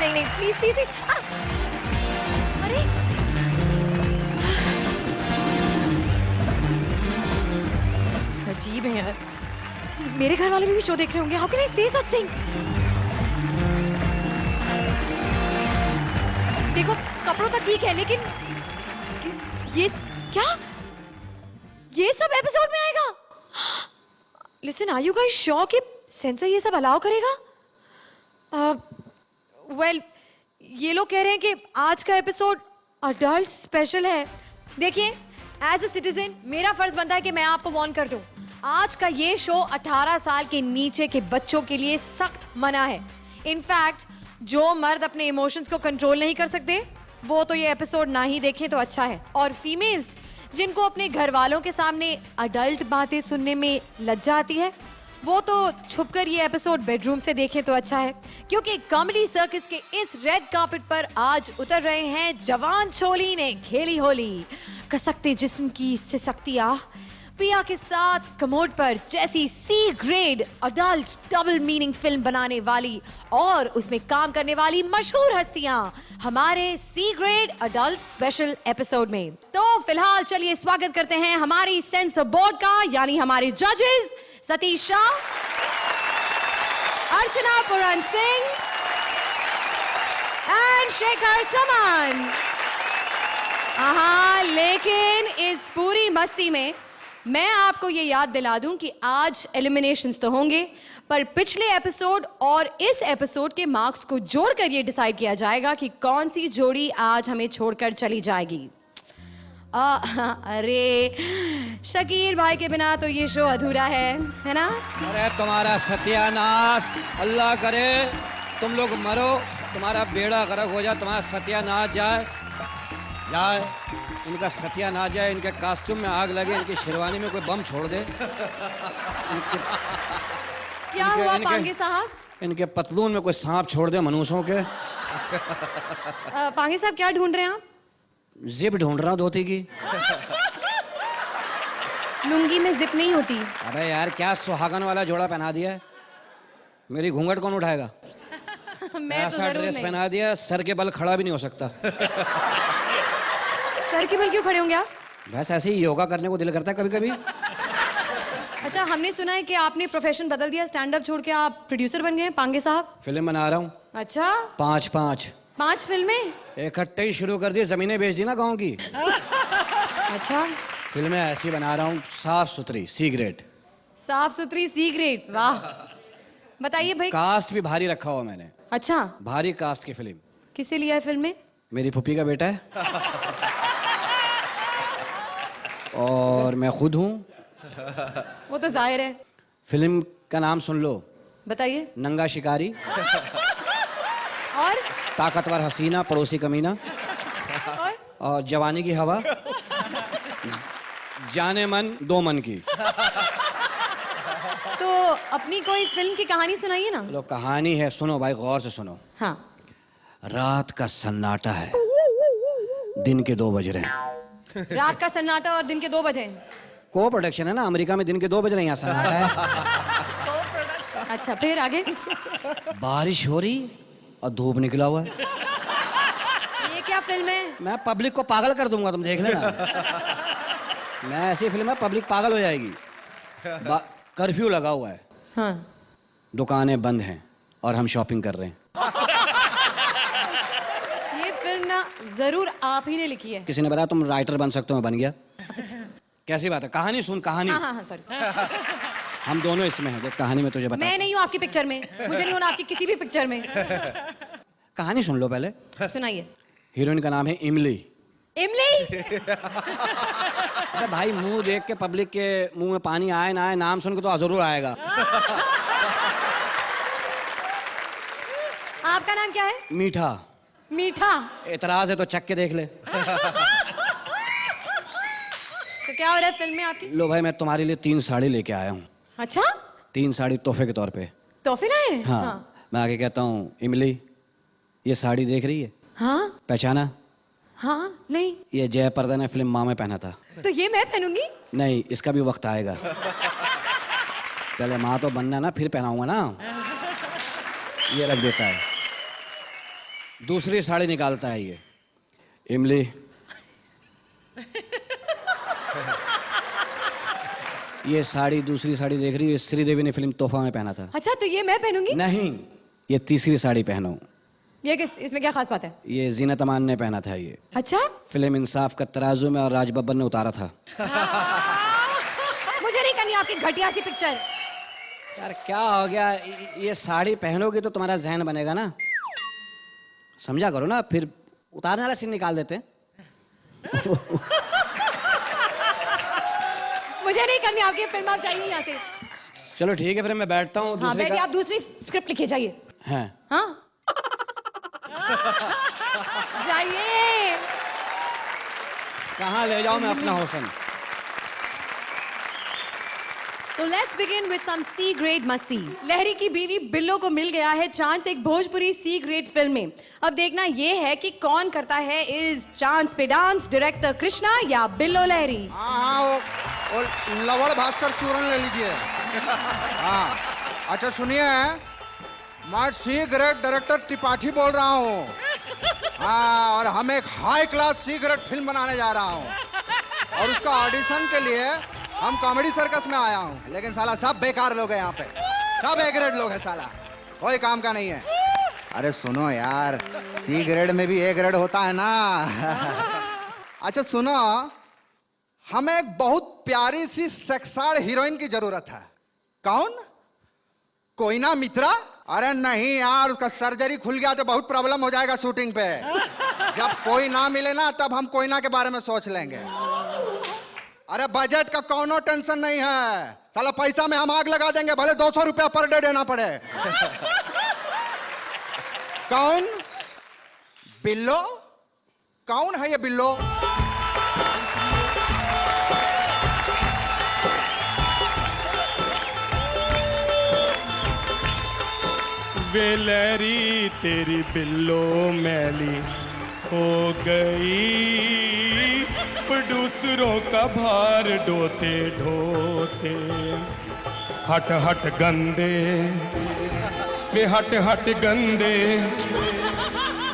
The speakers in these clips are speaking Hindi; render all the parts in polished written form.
नहीं नहीं प्लीज प्लीज प्लीज। अरे अजीब है यार, मेरे घर वाले भी शो देख रहे होंगे। हाउ कैन आई से सच थिंग्स? देखो कपड़ों तो ठीक है लेकिन ये क्या, ये सब एपिसोड में आएगा? Listen, are you guys sure कि सेंसर ये सब अलाउ करेगा? वेल ये लोग कह रहे हैं कि आज का एपिसोड अडल्ट स्पेशल है। देखिए एज अ सिटीजन मेरा फर्ज बनता है कि मैं आपको वार्न कर दूं, आज का ये शो 18 साल के नीचे के बच्चों के लिए सख्त मना है। इनफैक्ट जो मर्द अपने इमोशंस को कंट्रोल नहीं कर सकते वो तो ये एपिसोड ना ही देखें तो अच्छा है, और फीमेल्स जिनको अपने घर वालों के सामने अडल्ट बातें सुनने में लज्जा आती है वो तो छुपकर ये एपिसोड बेडरूम से देखें तो अच्छा है, क्योंकि कॉमेडी सर्कस के इस रेड कार्पेट पर आज उतर रहे हैं जवान छोली ने खेली होली। कसकते जिस्म की सिसकती आह, पिया के साथ कमोड पर जैसी C grade adult double meaning film बनाने वाली और उसमें काम करने वाली मशहूर हस्तियां हमारे C grade adult special episode में। तो फिलहाल चलिए स्वागत करते हैं हमारी सेंसर बोर्ड का, यानी हमारे जजेस सतीश शाह, अर्चना पुरन सिंह एंड शेखर सुमन। लेकिन इस पूरी मस्ती में मैं आपको ये याद दिला दूं कि आज एलिमिनेशंस तो होंगे, पर पिछले एपिसोड और इस एपिसोड के मार्क्स को जोड़कर ये डिसाइड किया जाएगा कि कौन सी जोड़ी आज हमें छोड़कर चली जाएगी। अरे शकीर भाई के बिना तो ये शो अधूरा है ना? अरे तुम्हारा सत्यानाश, अल्लाह करे तुम लोग मरो, तुम्हारा बेड़ा गर्क हो जाए, तुम्हारा सत्यानाश जाए, इनका सत्यानाश जाए, इनके कॉस्ट्यूम में आग लगे, इनकी शेरवानी में कोई बम छोड़ दे। क्या हुआ पांगे साहब? इनके पतलून में कोई सांप छोड़ दे मनुष्यों के। पांगे साहब क्या ढूंढ रहे हैं आप? जिप ढूंढ रहा हूँ धोती की। लुंगी में जिप नहीं होती। अबे यार क्या सुहागन वाला जोड़ा पहना दिया है, मेरी घूंघट कौन उठाएगा? मैं तो ऐसा ड्रेस पहना दिया, सर के बल खड़ा भी नहीं हो सकता। सर के बल क्यों खड़े होंगे आप? बस ऐसे ही योगा करने को दिल करता है कभी कभी। अच्छा, हमने सुना है कि आपने प्रोफेशन बदल दिया, स्टैंड अप छोड़ के आप प्रोड्यूसर बन गए पांगे साहब। फिल्म बना रहा हूँ। अच्छा, 5 फिल्में इकट्ठे ही शुरू कर दी, जमीनें बेच दी ना गाँव की। अच्छा, फिल्में ऐसी बना रहा हूँ, साफ सुथरी सी ग्रेड। साफ सुथरी सी ग्रेड, वाह। बताइए भाई। कास्ट भी भारी रखा हुआ मैंने। अच्छा, भारी कास्ट की फिल्म। किसे लिया है फिल्म में? मेरी फूफी का बेटा है और मैं खुद हूँ। वो तो जाहिर है। फिल्म का नाम सुन लो। बताइए। नंगा शिकारी और ताकतवर हसीना पड़ोसी कमीना और जवानी की हवा, जाने मन दो मन की। तो अपनी कोई फिल्म की कहानी सुनाइए ना। लो कहानी है, सुनो भाई गौर से सुनो। हाँ। रात का सन्नाटा है, दिन के 2 बज रहे हैं। रात का सन्नाटा और दिन के 2 बजे। को प्रोडक्शन है ना, अमेरिका में दिन के 2 बज रहे हैं, यहाँ सन्नाटा है। अच्छा, फिर आगे? बारिश हो रही और धूप निकला हुआ है। ये क्या फिल्म है? मैं पब्लिक को पागल कर दूंगा, तुम देख लेना। मैं ऐसी फिल्म है पब्लिक पागल हो जाएगी। कर्फ्यू लगा हुआ है। हाँ। दुकानें बंद हैं और हम शॉपिंग कर रहे हैं। ये फिल्म ना जरूर आप ही ने लिखी है। किसी ने बताया तुम राइटर बन सकते हो, मैं बन गया। कैसी बात है? कहानी सुन, कहानी। हाँ हाँ हाँ, सॉरी। हम दोनों इसमें हैं, देख कहानी में तुझे बता। मैं नहीं हूँ आपकी पिक्चर में, मुझे नहीं होना आपकी किसी भी पिक्चर में। कहानी सुन लो पहले। सुनाइए। हीरोइन का नाम है इमली। इमली? अरे भाई मुंह देख के पब्लिक के मुंह में पानी आए ना आए, नाम सुन के तो जरूर आएगा। आपका नाम क्या है? मीठा। मीठा? एतराज है तो चख के देख ले। तो क्या हो रहा है फिल्म में आपकी? लो भाई मैं तुम्हारे लिए 3 साड़ी लेके आया हूँ। अच्छा? 3 साड़ी तोहफे के तौर पे। तोहफे लाए? हाँ। मैं आके कहता हूँ इमली ये साड़ी देख रही है? हाँ। पहचाना? हाँ। नहीं। ये जयपर्दा ने फिल्म माँ में पहना था। तो ये मैं पहनूंगी? नहीं, इसका भी वक्त आएगा। पहले माँ तो बनना ना, फिर पहनाऊंगा ना। ये रख देता है। दूसरी साड़ी निकालता है ये। इमली, ये साड़ी, दूसरी साड़ी देख रही है, श्रीदेवी ने फिल्म तोहफा में पहना था। अच्छा, तो ये मैं पहनूंगी? नहीं, ये तीसरी साड़ी पहनो। ये किस, इसमें क्या खास बात है? ये जीनत अमान ने पहना था ये। अच्छा, फिल्म इंसाफ का तराजू में और राज बब्बर ने उतारा था। मुझे नहीं करनी आपकी घटिया सी पिक्चर। यार क्या हो गया, ये साड़ी पहनोगे तो तुम्हारा जहन बनेगा ना, समझा करो ना, फिर उतारने वाला सीन निकाल देते हैं। मुझे नहीं करनी आपकी फिल्म, आप चाहिए यहाँ से। चलो ठीक है, फिर मैं बैठता हूँ। हाँ, बैठिए, आप दूसरी स्क्रिप्ट लिखे जाइए। हाँ हाँ जाइए। कहाँ ले जाऊँ मैं अपना हौसन? तो let's begin with some C grade मस्ती। लहरी की बीवी बिल्लो को मिल गया है चांस एक भोजपुरी सी ग्रेड फिल्म में। अब देखना ये है कि कौन करता है इस चांस पे डांस, डायरेक्टर कृष्णा या बिल्लो लहरी। हाँ, वो लवड़ भास्कर चूरन ले लीजिए। हाँ, अच्छा सुनिए, मैं सी ग्रेड डायरेक्टर त्रिपाठी बोल रहा हूँ। हाँ, और हम एक high class C grade film बनाने जा रहा हूँ, और उसका ऑडिशन के लिए हम कॉमेडी सर्कस में आया हूँ। लेकिन साला सब बेकार लोग हैं यहाँ पे, सब ए ग्रेड लोग हैं, साला कोई काम का नहीं है। अरे सुनो यार, सी ग्रेड में भी ए ग्रेड होता है ना। अच्छा सुनो, हमें एक बहुत प्यारी सी सेक्साड़ हीरोइन की जरूरत है। कौन? कोयना मित्रा? अरे नहीं यार, उसका सर्जरी खुल गया तो बहुत प्रॉब्लम हो जाएगा शूटिंग पे। जब कोई ना मिले ना, तब हम कोयना के बारे में सोच लेंगे। अरे बजट का कोनो टेंशन नहीं है, साला पैसा में हम आग लगा देंगे, भले 200 रुपया पर डे देना पड़े। कौन? बिल्लो? कौन है ये बिल्लो? वे लहरी तेरी बिल्लो मैली हो गई, दूसरों का भार ढोते ढोते। हट हट गंदे, वे हट हट गंदे,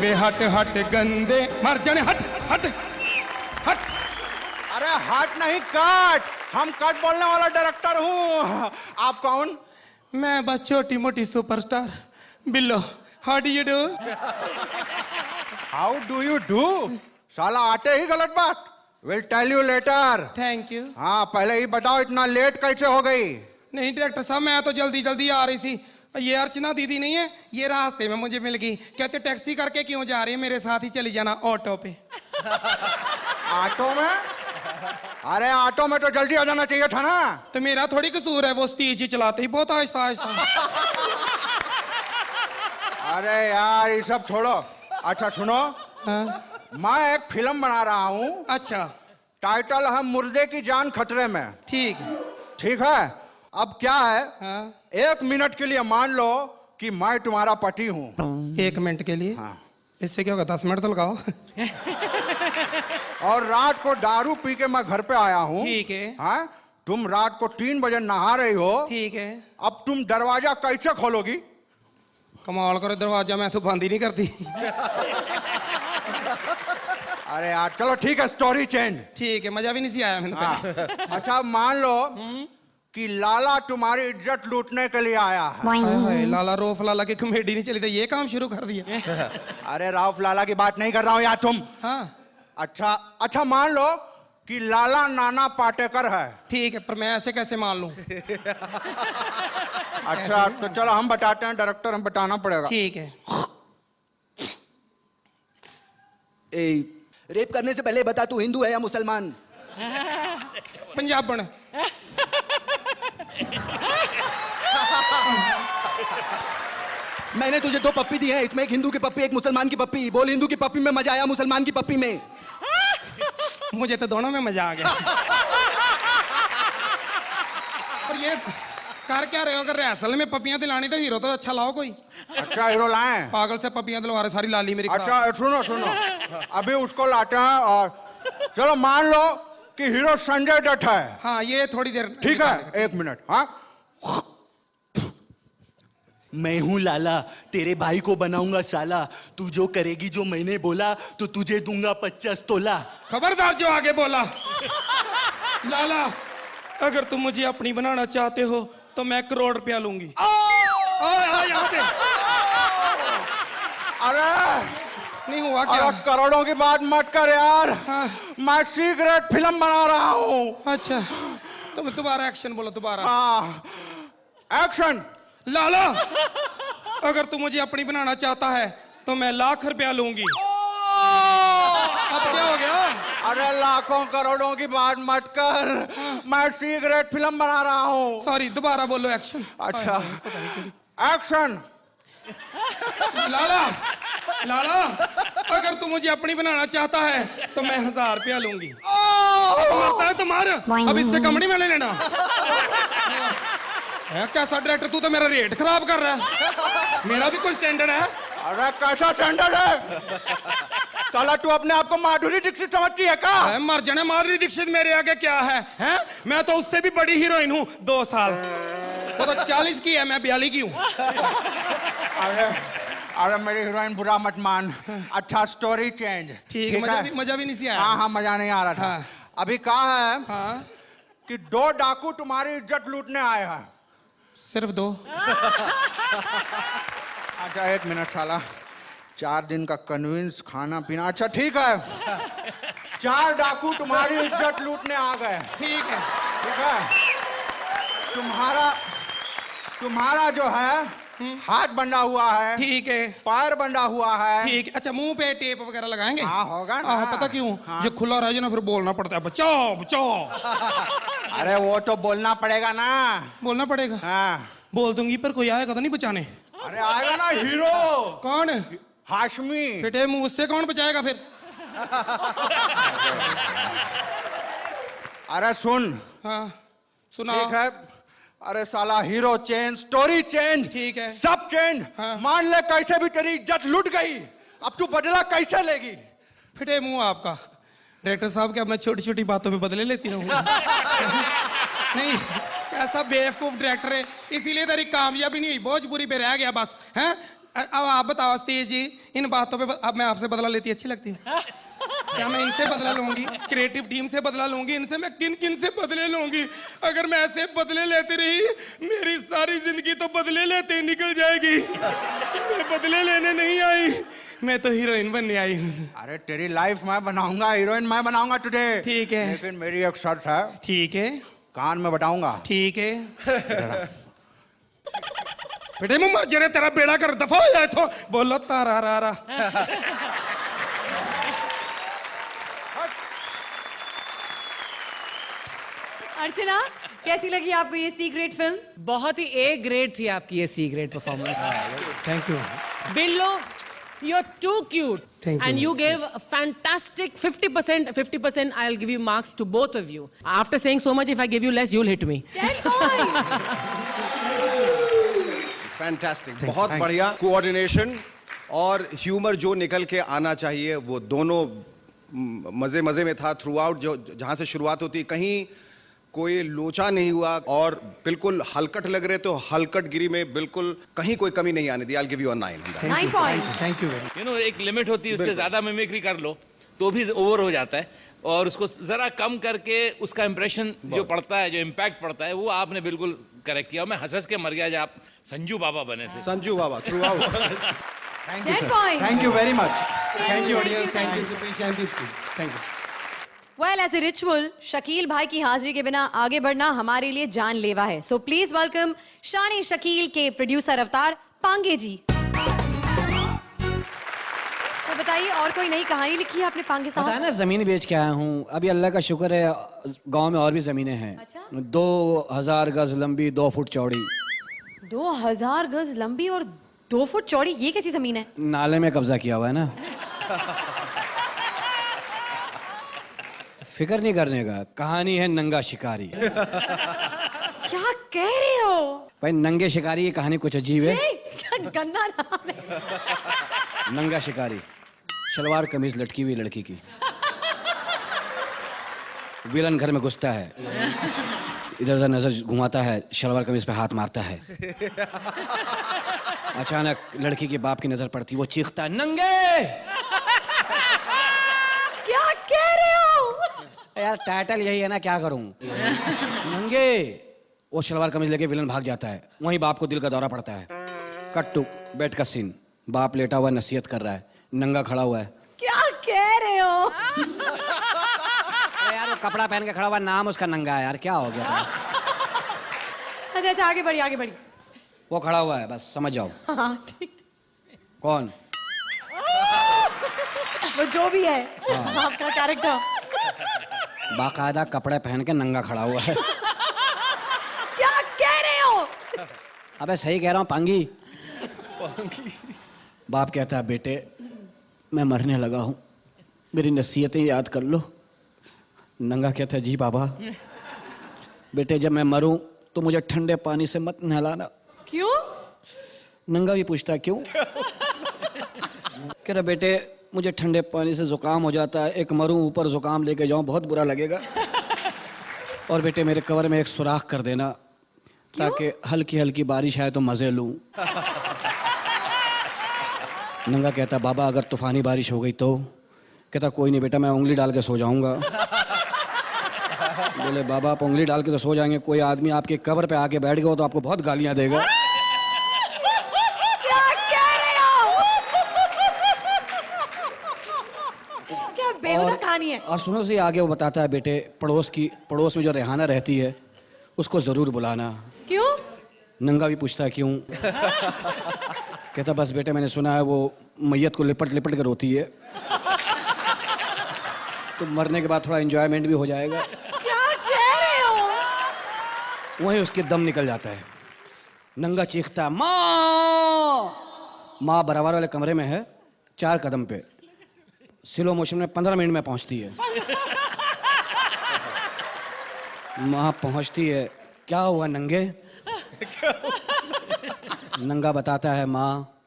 वे हट हट गंदे, मर जाने, हट हट हट। अरे हट नहीं, कट। हम कट बोलने वाला डायरेक्टर हूँ। आप कौन? मैं बस छोटी मोटी superstar Billo. How do you do? How do you do? साला आते ही गलत बात। Will tell you later. Thank you. हाँ, पहले ही बताओ इतना लेट कैसे हो गई? नहीं डायरेक्टर साहब, मैं तो जल्दी जल्दी आ रही थी। ये अर्चना दीदी नहीं है, ये रास्ते में मुझे मिल गई। कहते टैक्सी करके क्यों जा रही है, मेरे साथ ही चली जाना ऑटो पे। ऑटो में? अरे ऑटो में तो जल्दी आ जाना चाहिए था ना। तो मेरा थोड़ी कसूर है, वो तेज ही चलाते ही बहुत आहिस्ता आहिस्ता। अरे यार ये सब छोड़ो। अच्छा सुनो, हाँ? मैं एक फिल्म बना रहा हूँ। अच्छा, टाइटल है मुर्दे की जान खतरे में। ठीक है। ठीक है, अब क्या है, हाँ? 1 मिनट के लिए मान लो कि मैं तुम्हारा पति हूँ। 1 मिनट के लिए? हाँ। इससे क्या होगा, 10 मिनट तो लगाओ। और रात को दारू पी के मैं घर पे आया हूँ। ठीक है। हाँ, तुम रात को 3 बजे नहा रही हो। ठीक है। अब तुम दरवाजा कैसे खोलोगी? कमाल करो, दरवाजा मैं तो बंद ही नहीं करती। अरे यार चलो ठीक है, स्टोरी चेंज। ठीक है, मजा भी नहीं सी आया मैंने। हाँ। अच्छा मान लो कि लाला तुम्हारी इज्जत लूटने के लिए आया है। हाय, लाला रोफ लाला की कॉमेडी नहीं चली तो ये काम शुरू कर दिया। अरे राउफ लाला की बात नहीं कर रहा हूँ यार तुम। हाँ अच्छा मान लो कि लाला नाना पाटेकर है। ठीक है, पर मैं ऐसे कैसे मान लूं? अच्छा तो चलो हम बताते हैं, डायरेक्टर हम बताना पड़ेगा। ठीक है। रेप करने से पहले बता, तू हिंदू है या मुसलमान? पंजाबन। मैंने तुझे 2 पप्पी दी है, इसमें एक हिंदू की पप्पी, एक मुसलमान की पप्पी। बोल, हिंदू की पप्पी में मजा आया, मुसलमान की पप्पी में? मुझे तो दोनों में मजा आ गया। और ये कर क्या रहे हो? अगर असल में पपियां दिलानी तो हीरो तो अच्छा लाओ कोई। अच्छा हीरो लाएं? पागल से पपियां दिलवा रहे, सारी लाली मेरी। अच्छा सुनो अभी उसको लाते हैं। और चलो मान लो कि हीरो संजय दत्त है। हाँ, ये थोड़ी देर। ठीक है, 1 मिनट। हाँ मैं हूँ लाला, तेरे भाई को बनाऊंगा साला। तू जो करेगी जो मैंने बोला तो तुझे दूंगा 50 तोला। खबरदार जो आगे बोला। लाला, अगर तुम मुझे अपनी बनाना चाहते हो तो मैं 1 करोड़ रुपया लूंगी। यहाँ पे। अरे नहीं हुआ क्या? अरे करोड़ों की बात मत कर यार। हाँ। मैं सीक्रेट फिल्म बना रहा हूँ। अच्छा, तुम दोबारा एक्शन बोलो, दोबारा। एक्शन। लाला, अगर तू मुझे अपनी बनाना चाहता है तो मैं 1 लाख रुपया लूंगी। अब क्या हो गया? अरे लाखों करोड़ों की बात मत कर, मैं सीक्रेट फिल्म बना रहा हूँ। सॉरी, दोबारा बोलो, एक्शन। अच्छा, एक्शन। लाला, लाला, अगर तू मुझे अपनी बनाना चाहता है तो मैं 1000 रुपया लूंगी। मरता है तुम्हारा, अब इससे कम नहीं मैं ले लेना। है कैसा डायरेक्टर, तू तो मेरा रेट खराब कर रहा है। मेरा भी कोई स्टैंडर्ड है। अरे कैसा स्टैंडर्ड है? साला तू अपने आप को माधुरी दीक्षित समझती है क्या? मर जाने, माधुरी दीक्षित मेरे आगे क्या है? हैं? मैं तो उससे भी बड़ी हीरोइन हूँ, 2 साल। वो तो 40 की है, मैं 42 की हूँ। अरे मेरी हीरोइन बुरा मत मान। अच्छा, स्टोरी चेंज। ठीक है, मजा भी नहीं सी आया। हाँ, मजा नहीं आ रहा था। हाँ। अभी कहा है हाँ। कि 2 डाकू तुम्हारी इज्जत लूटने आए हैं। सिर्फ 2? अच्छा 1 मिनट साला, 4 दिन का कन्विंस खाना पीना। अच्छा ठीक है, 4 डाकू तुम्हारी इज्जत लूटने आ गए। ठीक है, ठीक है। तुम्हारा जो है हाथ बंधा हुआ है, ठीक है, पैर बंधा हुआ है। ठीक है। अच्छा, मुंह पे टेप वगैरह लगाएंगे? हाँ होगा ना। पता क्यों? हाँ। जो खुला रह जाए ना, फिर बोलना पड़ता है, बचाओ बचाओ। अरे वो तो बोलना पड़ेगा ना। बोलना पड़ेगा? हाँ। बोल दूंगी, पर कोई आएगा तो नहीं बचाने? अरे आएगा ना हीरो। कौन? हाशमी। बेटे, मुंह उससे कौन बचाएगा फिर? अरे सुन। हाँ, सुना। ठीक है। अरे साला, हीरो चेंज, स्टोरी चेंज, ठीक है, सब चेंज। हाँ। मान ले कैसे भी तेरी इज्जत लुट गई, अब तू बदला कैसे लेगी? फिटे मुंह आपका। डायरेक्टर साहब, क्या मैं छोटी छोटी बातों पे बदले लेती रहूंगा? नहीं, कैसा बेवकूफ डायरेक्टर है, इसीलिए तेरी कामयाबी नहीं हुई, भोजपुरी पे रह गया बस। हैं? अब आप बताओ तेज जी, इन बातों पे अब मैं आपसे बदला लेती अच्छी लगती है? क्या मैं इनसे बदला लूंगी? क्रिएटिव टीम से बदला लूंगी? इनसे मैं किन किन से बदले लूंगी? अगर मैं ऐसे बदले लेती रही, मेरी सारी जिंदगी तो बदले लेते ही निकल जाएगी। मैं बदले लेने नहीं आई, मैं तो हीरोइन बनने आई हूँ। अरे तेरी लाइफ मैं बनाऊंगा, हीरोइन मैं बनाऊंगा तुझे। ठीक है, लेकिन मेरी एक शर्त है। ठीक है, कान में बताऊंगा। ठीक है। बेटे, मैं मर जाने, तेरा बेड़ा कर, दफा हो जाए तो बोलो तारा रा रा। अर्चना, कैसी लगी आपको ये सी ग्रेड फिल्म? बहुत ही ए ग्रेड थी आपकी ये C grade performance. Thank you. Billo, you're too cute. Thank and you. you gave a fantastic 50%. I'll give you marks to both of you. After saying so much, if I give you less, you'll hit me. 10 points. Fantastic, बहुत बढ़िया कोऑर्डिनेशन और ह्यूमर जो निकल के आना चाहिए वो दोनों मजे मजे में था थ्रू आउट। जो जहां से शुरुआत होती कहीं कोई लोचा नहीं हुआ और बिल्कुल हलकट लग रहे तो हलकट गिरी में बिल्कुल कहीं कोई कमी नहीं आने दी। I'll give you a 9 on that. 9 points. Thank you. एक लिमिट होती है, उससे ज्यादा मिमिक्री कर लो तो भी ओवर हो जाता है, और उसको जरा कम करके उसका इंप्रेशन जो पड़ता है, जो इम्पैक्ट पड़ता है, वो आपने बिल्कुल करेक्ट किया। मैं हंस के मर गया जब आप संजू बाबा बने थे। Sanju Baba throughout. 10 points. Thank you very much. Thank you, audience. Thank you, thank you, thank you. Well, as a ritual, Shakeel भाई की हाजिरी के बिना आगे बढ़ना हमारे लिए जानलेवा है। So please welcome शान शकील के प्रोड्यूसर अवतार पांगे जी। तो बताइए, और कोई नई कहानी लिखी है आपने पांगे पता है साहब? ना, जमीन बेच के आया हूँ। अभी अल्लाह का शुक्र है, गांव में और भी जमीनें हैं। अच्छा? 2000 गज लंबी, 2 फुट चौड़ी। 2000 गज लंबी और 2 फुट चौड़ी, ये कैसी जमीन है? नाले में कब्जा किया हुआ है ना। फिक्र नहीं करने का, कहानी है नंगा शिकारी। क्या कह रहे हो? भाई नंगे शिकारी की कहानी कुछ अजीब है। क्या गंदा नाम है। नंगा शिकारी, शलवार कमीज लटकी हुई लड़की की। विलन घर में घुसता है, इधर उधर नजर घुमाता है, शलवार कमीज पे हाथ मारता है। अचानक लड़की के बाप की नजर पड़ती, वो चीखता है, नंगे। क्या कह रहे हो? यार टाइटल यही है ना, क्या करूं। नंगे। वो शलवार कमीज लेके विलन भाग जाता है। वहीं बाप को दिल का दौरा पड़ता है। कट टू बेड का सीन। बाप लेटा हुआ नसीहत कर रहा है, नंगा खड़ा हुआ है। क्या कह रहे हो? अरे यार वो कपड़ा पहन के खड़ा हुआ, नाम उसका नंगा है यार, क्या हो गया तुम्हें? अच्छा अच्छा, आगे बढ़िए आगे बढ़िए। वो खड़ा हुआ है, बस समझ जाओ। हाँ ठीक। कौन? वो जो भी है आपका कैरेक्टर। बाकायदा कपड़े पहन के नंगा खड़ा हुआ है। क्या कह रहे हो? अबे सही कह रहा हूँ, पांगी। बाप कहता है, बेटे मैं मरने लगा हूँ, मेरी नसीहतें याद कर लो। नंगा कहता है, जी बाबा। बेटे जब मैं मरूं तो मुझे ठंडे पानी से मत नहलाना। क्यों? नंगा भी पूछता है, क्यों? कह रहा, बेटे मुझे ठंडे पानी से जुकाम हो जाता है, एक मरूं ऊपर जुकाम लेके जाऊं, बहुत बुरा लगेगा। और बेटे मेरे कवर में एक सुराख कर देना, ताकि हल्की हल्की बारिश आए तो मजे लूं। नंगा कहता, बाबा अगर तूफानी बारिश हो गई तो? कहता, कोई नहीं बेटा, मैं उंगली डाल के सो जाऊंगा। बोले, बाबा आप उंगली डाल के तो सो जाएंगे, कोई आदमी आपके कब्र पे आके बैठ गया तो आपको बहुत गालियां देगा। क्या कह रहे हो? क्या बेहुदा कहानी है। और सुनो से आगे वो बताता है, बेटे पड़ोस में जो रेहाना रहती है उसको जरूर बुलाना। क्यों? नंगा भी पूछता है, क्यों? कहता, बस बेटे मैंने सुना है वो मैयत को लिपट लिपट कर रोती है, तो मरने के बाद थोड़ा एंजॉयमेंट भी हो जाएगा। वहीं उसके दम निकल जाता है। नंगा चीखता, माँ। माँ बराबर वाले कमरे में है, 4 कदम पे, स्लो मोशन में 15 मिनट में पहुंचती है। माँ पहुंचती है, क्या हुआ नंगे? नंगा बताता है, माँ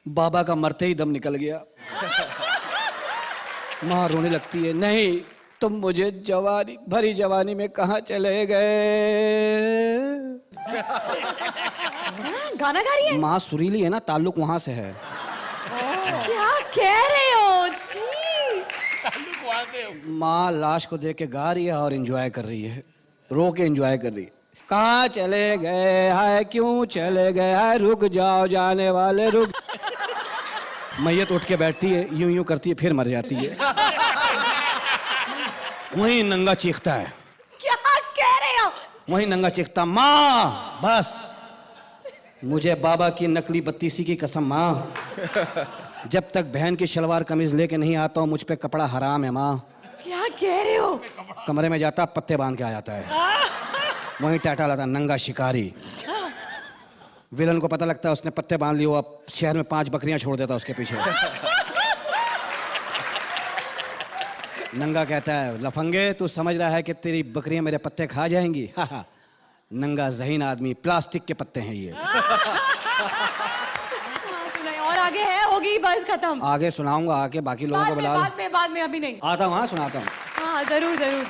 बाबा का मरते ही दम निकल गया। माँ रोने लगती है, नहीं तुम मुझे भरी जवानी में कहाँ चले गए? गाना गा रही है? माँ सुरीली है ना, ताल्लुक वहां से है। क्या कह रहे हो जी? ताल्लुक वहां से। माँ लाश को देख के गा रही है और एंजॉय कर रही है, रो के एंजॉय कर रही है। कहाँ चले गए हाय, क्यों चले गए हाय, रुक जाओ जाने वाले रुक। मैयत उठ के बैठती है, यूं यूं करती है, फिर मर जाती है। वहीं नंगा चीखता है, क्या कह रहे हो? वहीं नंगा चीखता, माँ बस मुझे बाबा की नकली बत्तीसी की कसम, माँ जब तक बहन की शलवार कमीज लेके नहीं आता हूँ मुझ पे कपड़ा हराम है। माँ क्या कह रहे हो? कमरे में जाता, पत्ते बांध के आ जाता है। वहीं टाटा लाता, नंगा शिकारी। विलन को पता लगता है उसने पत्ते बांध लिए, वो अब शहर में 5 बकरियां छोड़ देता उसके पीछे। नंगा कहता है, लफंगे तू समझ रहा है कि तेरी बकरियां मेरे पत्ते खा जाएंगी? नंगा ज़हीन आदमी, प्लास्टिक के पत्ते हैं ये। सुनाइए, और आगे है, होगी बस खत्म। आगे सुनाऊंगा आके, बाकी लोगों को बुला लो। बाद में अभी नहीं। आता हूँ, हाँ सुनाता हूँ। हाँ जरूर जरूर।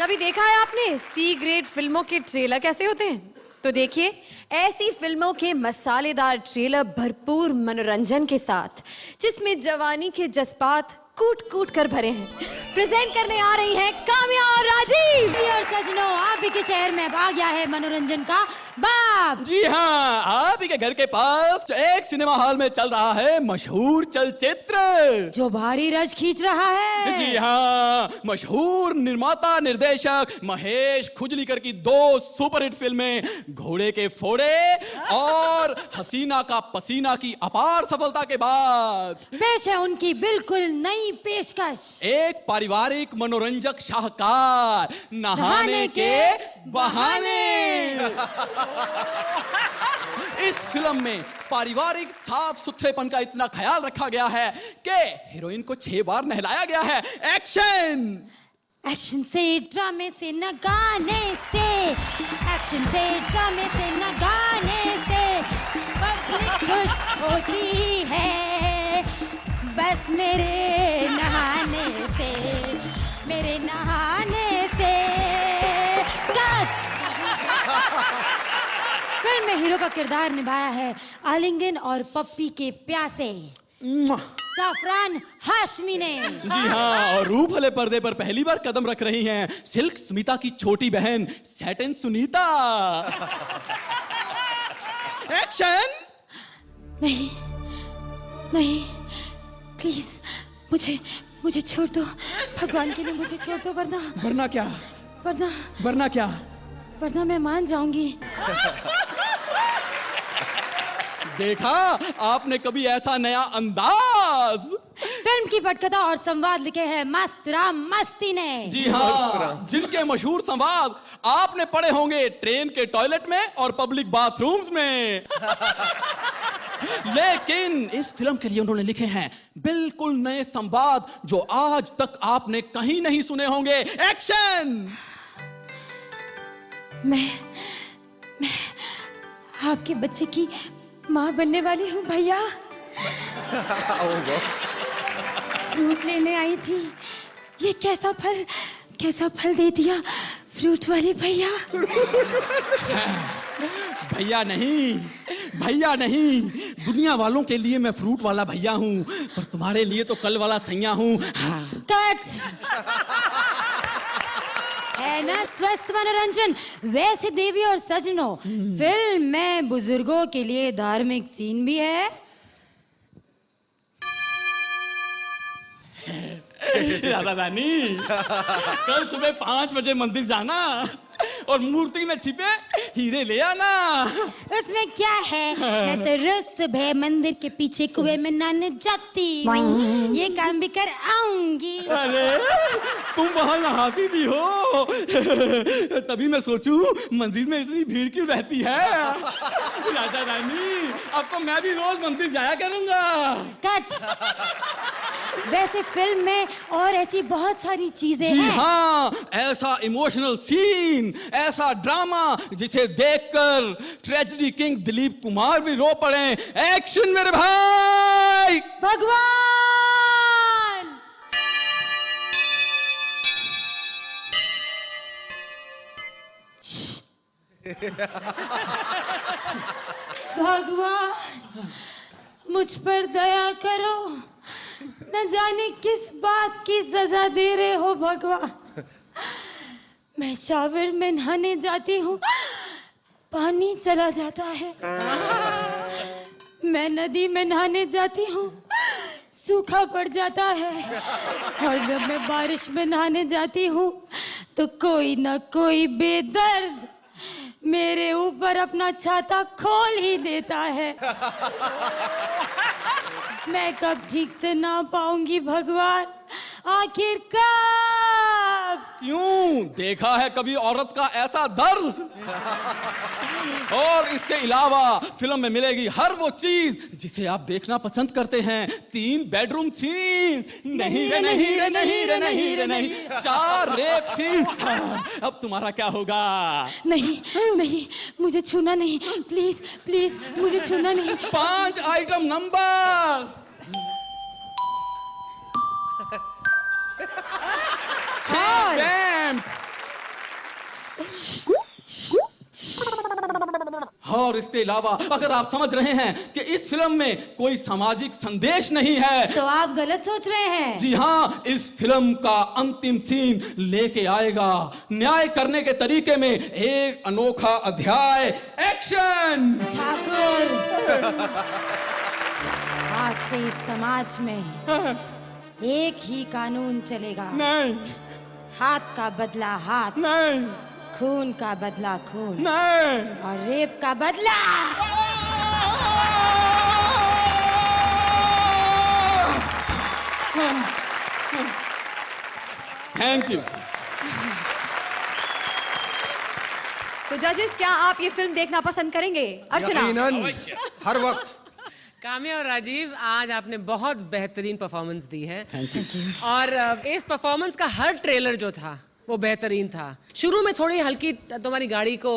कभी देखा है आपने सी ग्रेड फिल्मों के ट्रेलर कैसे होते हैं? तो देखिए, ऐसी फिल्मों के मसालेदार ट्रेलर भरपूर मनोरंजन के साथ, जिसमें जवानी के जज्बात कूट कूट कर भरे हैं, प्रेजेंट करने आ रही हैं काम्या और राजीव। और सजनों, आप ही के शहर में आ गया है मनोरंजन का बाप। जी हाँ, आप ही के घर के पास जो एक सिनेमा हॉल में चल रहा है मशहूर चलचित्र, जो भारी रश खींच रहा है। जी हाँ, मशहूर निर्माता निर्देशक महेश खुजलीकर की 2 सुपरहिट फिल्में घोड़े के फोड़े और हसीना का पसीना की अपार सफलता के बाद पेश है उनकी बिल्कुल नई पेशकश, एक पारिवारिक मनोरंजक शाहकार, नहाने के बहाने। इस फिल्म में पारिवारिक साफ सुथरेपन का इतना ख्याल रखा गया है कि हीरोइन को 6 बार नहलाया गया है। एक्शन! एक्शन से ड्रामे से न गाने से, एक्शन से ड्रामे से न गाने से पब्लिक खुश होती है, बस मेरे नहाने से, मेरे से नहाने से। फिल्म में हीरो का किरदार निभाया है आलिंगन और पप्पी के प्यासे ज़ाफ़रान हाशमी ने। जी हाँ, और रूप वाले पर्दे पर पहली बार कदम रख रही हैं सिल्क स्मिता की छोटी बहन सैटिन सुनीता। एक्शन। नहीं नहीं, प्लीज मुझे छोड़ दो, भगवान के लिए मुझे छोड़ दो, वरना क्या? वरना क्या? वरना मैं मान जाऊंगी। देखा आपने कभी ऐसा नया अंदाज। फिल्म की पटकथा और संवाद लिखे हैं मास्टरा मस्ती ने। जी हाँ, जिनके मशहूर संवाद आपने पढ़े होंगे ट्रेन के टॉयलेट में और पब्लिक बाथरूम्स में। लेकिन इस फिल्म के लिए उन्होंने लिखे हैं बिल्कुल नए संवाद जो आज तक आपने कहीं नहीं सुने होंगे। एक्शन। मैं आपके बच्चे की माँ बनने वाली हूँ भैया। फ्रूट लेने आई थी, ये कैसा फल दे दिया फ्रूट वाले भैया। भैया नहीं, दुनिया वालों के लिए मैं फ्रूट वाला भैया हूँ, पर तुम्हारे लिए तो कल वाला सैया हूँ। कट। है ना स्वस्थ मनोरंजन। वैसे देवी और सजनों, फिल्म में बुजुर्गों के लिए धार्मिक सीन भी है। राधा रानी, कल सुबह 5 बजे मंदिर जाना और मूर्ति में छिपे हीरे ले आना। उसमें क्या है, मैं तो रोज सुबह मंदिर के पीछे कुएं में नहाने जाती हूँ, ये काम भी कर आऊंगी। अरे तुम वहाँ नहाती भी हो, तभी मैं सोचूं मंदिर में इतनी भीड़ क्यों रहती है। राजा रानी, अब तो मैं भी रोज मंदिर जाया करूंगा। कट। वैसे फिल्म में और ऐसी बहुत सारी चीजें हैं। जी हाँ, ऐसा इमोशनल सीन, ऐसा ड्रामा जिसे देखकर ट्रेजेडी किंग दिलीप कुमार भी रो पड़े। एक्शन मेरे भाई। भगवान। भगवान मुझ पर दया करो, न जाने किस बात की सजा दे रहे हो भगवान। मैं शावर में नहाने जाती हूँ, पानी चला जाता है। मैं नदी में नहाने जाती हूँ, सूखा पड़ जाता है। और जब मैं बारिश में नहाने जाती हूँ तो कोई ना कोई बेदर्द मेरे ऊपर अपना छाता खोल ही देता है। मैं कब ठीक से ना पाऊंगी भगवान, आखिर कब? क्यों, देखा है कभी औरत का ऐसा दर्द? और इसके अलावा फिल्म में मिलेगी हर वो चीज जिसे आप देखना पसंद करते हैं। 3 बेडरूम सीन, नहीं रे नहीं रे नहीं रे नहीं रे नहीं, 4 रेप सीन। अब तुम्हारा क्या होगा? नहीं नहीं, मुझे छूना नहीं, प्लीज प्लीज मुझे छूना नहीं। 5 आइटम नंबर। 6 वैम्प। और इसके अलावा अगर आप समझ रहे हैं कि इस फिल्म में कोई सामाजिक संदेश नहीं है तो आप गलत सोच रहे हैं। जी हाँ, इस फिल्म का अंतिम सीन लेके आएगा न्याय करने के तरीके में एक अनोखा अध्याय। एक्शन। ठाकुर, आज से इस समाज में एक ही कानून चलेगा। नहीं। हाथ का बदला हाथ। नहीं। खून का बदला खून। नहीं। और रेप का बदला। Thank you. तो जजेस, क्या आप ये फिल्म देखना पसंद करेंगे? अर्चना। यकीनन, हर वक्त। काम्या और राजीव, आज आपने बहुत बेहतरीन परफॉर्मेंस दी है। Thank you. और इस परफॉर्मेंस का हर ट्रेलर जो था वो बेहतरीन था। शुरू में थोड़ी हल्की तुम्हारी गाड़ी को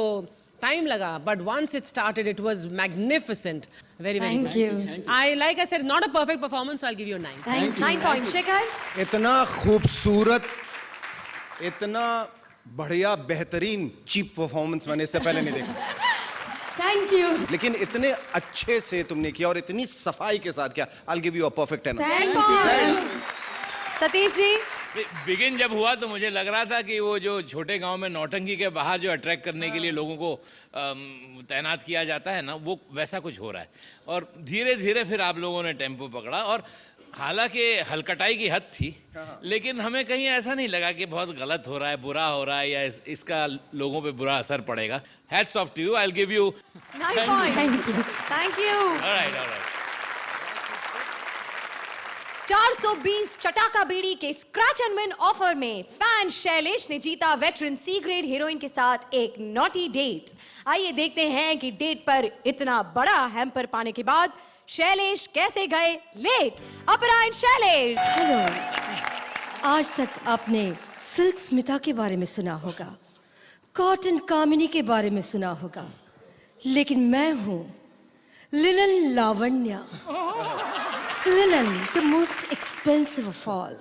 टाइम लगा, but once it started it was magnificent. Very very Thank you. I like I said not a perfect performance, so I give you 9. 9 point. Shekhar. इतना खूबसूरत इतना बढ़िया बेहतरीन चीप परफॉर्मेंस मैंने इससे पहले नहीं देखा। Thank you. लेकिन इतने अच्छे से तुमने किया और इतनी सफाई के साथ किया। I'll give you a perfect 10. Thank you. Satish ji, begin जब हुआ तो मुझे लग रहा था कि वो जो छोटे गांव में नौटंकी के बाहर जो अट्रैक्ट करने के लिए लोगों को तैनात किया जाता है ना, वो वैसा कुछ हो रहा है। और धीरे धीरे फिर आप लोगों ने टेम्पो पकड़ा, और हालांकि हलकटाई की हद थी, लेकिन हमें कहीं ऐसा नहीं लगा कि बहुत गलत हो रहा है, बुरा हो रहा है, या इसका लोगों पे बुरा असर पड़ेगा। Hats off to you, I will give you 9 point. Thank you. Alright. 420 Chataka beedi के स्क्रैच एंड विन ऑफर में फैन शैलेश ने जीता वेटरन सी ग्रेड हीरोइन के साथ एक नॉटी डेट। आइए देखते हैं कि डेट पर इतना बड़ा हैम्पर पाने के बाद शैलेश कैसे गए लेट। अपरा एंड शैलेश। हेलो, आज तक आपने सिल्क स्मिता के बारे में सुना होगा, कॉटन कामिनी के बारे में सुना होगा, लेकिन मैं हूं linen Lavanya, linen the most expensive of all.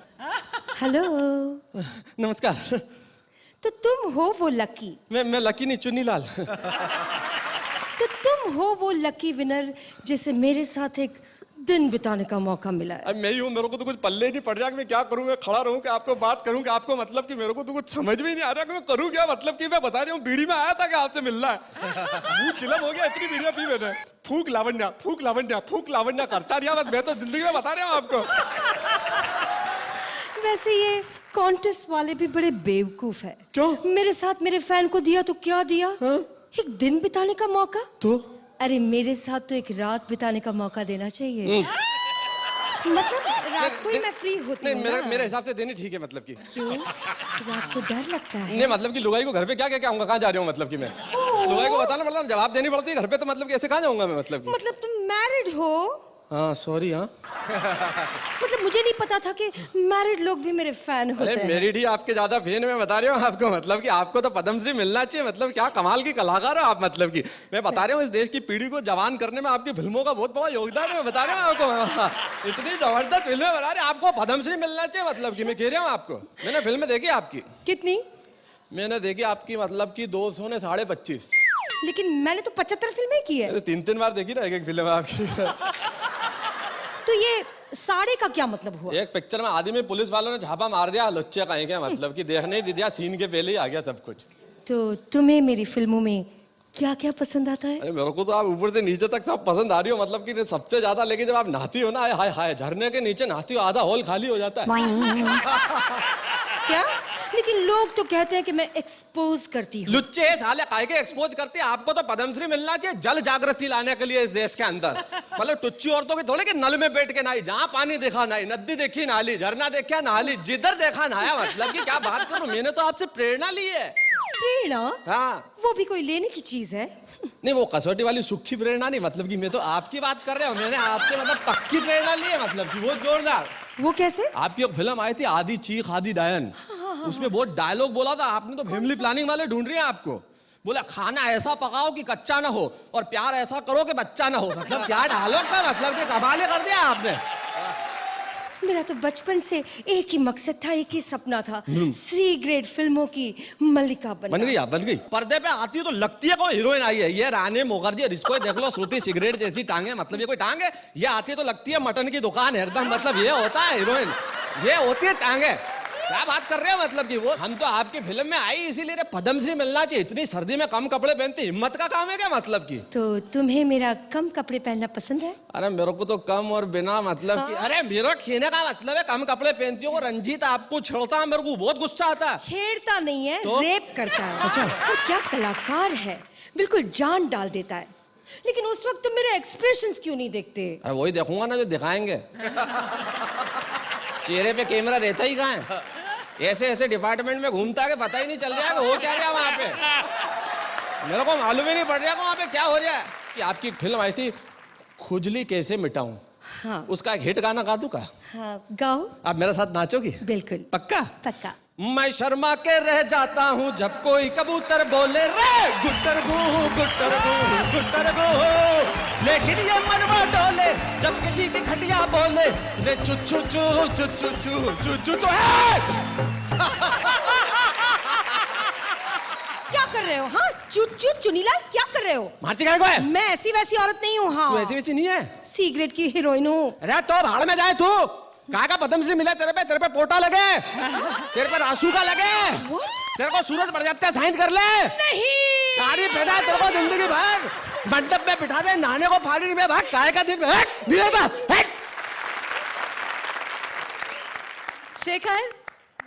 Hello. नमस्कार। तो तुम हो वो लकी? मैं लकी नहीं, चुन्नीलाल। तो तुम हो वो लकी विनर जिसे मेरे साथ एक दिन बिताने का मौका मिला है। अब मैं ही हूँ, मेरे को तो कुछ पल्ले नहीं पड़ रहा कि मैं क्या करूँ। मैं खड़ा रहूँ कि आपको बात करूँ कि आपको, मतलब कि मेरे को तो कुछ समझ में ही नहीं आ रहा कि मैं करूँ क्या। मतलब कि मैं बता रहा हूँ, बीड़ी में आया था कि आपसे मिलना है, मुंह चिलम हो गया, इतनी बीड़ियाँ पी मैंने। फूक लावण्या, फूक लावण्या, फूक लावण्या करता रहा बस। मैं तो जिंदगी में बता रहा हूँ आपको। वैसे ये कॉन्टेस्ट वाले भी बड़े बेवकूफ है। क्यों? मेरे साथ मेरे फैन को दिया तो क्या दिया? एक दिन बिताने का मौका। तो अरे मेरे साथ तो एक रात बिताने का मौका देना चाहिए। मतलब रात को ही मैं फ्री होती हूँ। मेरे हिसाब से देनी ठीक है। मतलब कि क्यों? रात को डर लगता है? नहीं, मतलब कि लुगाई को घर पे क्या क्या आऊंगा, कहाँ जा रहा हूँ। मतलब कि मैं लुगाई को बताना पड़ता है, जवाब देनी पड़ती है घर पे, तो मतलब कैसे कहाँ जाऊंगा मैं। मतलब तुम मैरिड हो? हाँ सॉरी। हाँ मतलब मुझे नहीं पता था कि मैरिड लोग भी मेरे फैन होते हैं। मैरिड ही आपके ज्यादा फैन मैं बता रहा हूँ आपको। मतलब कि आपको तो पद्मश्री मिलना चाहिए। मतलब क्या कमाल की कलाकार हो आप। मतलब कि मैं बता रहा हूँ, इस देश की पीढ़ी को जवान करने में आपकी फिल्मों का बहुत बड़ा योगदान है। मैं बता रहा हूँ आपको, इतनी जबरदस्त फिल्में बना रहे, आपको पद्मश्री मिलना चाहिए। मतलब कि मैं कह रहा हूँ आपको, मैंने फिल्में देखी आपकी। कितनी? मैंने देखी आपकी, मतलब कि 200 ने 25.5। लेकिन मैंने तो 75 फिल्में की है। 3 बार देखी ना एक फिल्म आपकी। तो ये साड़े का क्या मतलब हुआ? एक पिक्चर में आदमी में पुलिस वालों ने छापा मार दिया, लुच्चे कहीं के, मतलब कि देखने ही दिया, सीन के पहले ही आ गया सब कुछ। तो तुम्हें मेरी फिल्मों में क्या क्या पसंद आता है? अरे मेरे को तो आप ऊपर से नीचे तक सब पसंद आ रही हो। मतलब कि सबसे ज्यादा, लेकिन जब आप नहाती हो ना, हाय हाय, झरने के नीचे नहाती हो, आधा हॉल खाली हो जाता है। क्या? लेकिन लोग तो कहते हैं कि मैं एक्सपोज करती हूँ। लुच्चे साले काहे के एक्सपोज करते हैं। आपको तो पद्मश्री मिलना चाहिए जल जागृति लाने के लिए इस देश के अंदर। मतलब टुच्ची औरतों की थोड़े कि नल में बैठ के नहाई, जहाँ पानी देखा नहाई, नदी देखी नहाली, झरना देखा नहाली, जिधर देखा नहाया। मतलब कि क्या बात करूं, मैंने तो आपसे प्रेरणा ली है। प्रेरणा? हाँ, वो भी कोई लेने की चीज है? नहीं, वो कसौटी वाली सूखी प्रेरणा नहीं। मतलब कि मैं तो आपकी बात कर रहा हूँ, मैंने आपसे मतलब पक्की प्रेरणा ली है। मतलब कि वो जोरदार। वो कैसे? आपकी एक फिल्म आई थी, आधी चीख आधी डायन। उसमें बहुत डायलॉग बोला था आपने, तो फैमिली प्लानिंग वाले ढूंढ रहे हैं आपको। बोला खाना ऐसा पकाओ कि कच्चा ना हो, और प्यार ऐसा करो कि बच्चा ना हो। मतलब क्या डायलॉग था, मतलब कि कमाल कर दिया आपने। मेरा तो बचपन से एक ही मकसद था, एक ही सपना था, सी ग्रेड फिल्मों की मल्लिका बनना। बन गई। पर्दे पे आती है तो लगती है कोई हीरोइन आई है। ये रानी मुखर्जी, इसको देख लो, श्रुति सिगरेट जैसी टांगे। मतलब ये कोई टांग है? ये आती है तो लगती है मटन की दुकान है एकदम। मतलब ये होता है हीरोइन, ये होती है टांगे। क्या बात कर रहे हो। मतलब कि वो हम तो आपकी फिल्म में आई इसीलिए पद्मश्री मिलना चाहिए। इतनी सर्दी में कम कपड़े पहनते, हिम्मत का काम है क्या। मतलब कि तो तुम्हें मेरा कम कपड़े पहनना पसंद है? अरे मेरे को तो कम और बिना मतलब कि, अरे मेरा खेने का मतलब है कम कपड़े पहनती हो। रंजीत आपको छेड़ता है, मेरे को बहुत गुस्सा आता है। छेड़ता नहीं है तो? रेप करता है। अच्छा। और क्या कलाकार है, बिल्कुल जान डाल देता है। लेकिन उस वक्त तुम मेरे एक्सप्रेशंस क्यों नहीं देखते? अरे वही देखूंगा ना जो दिखाएंगे। चेहरे पे कैमरा रहता ही कहाँ है। ऐसे ऐसे डिपार्टमेंट में घूमता है कि पता ही नहीं चल रहा है कि हो क्या रहा वहाँ पे। मेरे को मालूम ही नहीं पड़ रहा वहाँ पे क्या हो रहा है। कि आपकी एक फिल्म आई थी, खुजली कैसे मिटाऊं। हाँ। उसका एक हिट गाना गा दूं का? हाँ, गाओ। आप मेरे साथ नाचोगी? बिल्कुल। पक्का? पक्का। मैं शर्मा के रह जाता हूँ जब कोई कबूतर बोले रे गुट्टर गू गुट्टर गू गुट्टर गू, लेकिन ये मनवा डोले जब किसी की खटिया बोले रे चुच्चू चू चुच्चू चू चुच्चू चू। क्या कर रहे हो? हाँ, चुनीला क्या कर रहे हो? मारती काय को है? मैं ऐसी वैसी औरत नहीं हूँ। हाँ, तू ऐसी वैसी नहीं है, सीक्रेट की हीरोइन हूँ। अरे तो भाड़ में जाए तू। कहाँ का पद्मश्री मिला तेरे पे पोटा लगे, तेरे पे रासू का लगे। तेरे को सूरज पड़ जाता है, साइन कर ले। नहीं, साड़ी पहना तेरे को जिंदगी भर, मंडप में बिठा दे, नहाने को फाड़ी में भाग, काय का दिन शेखर,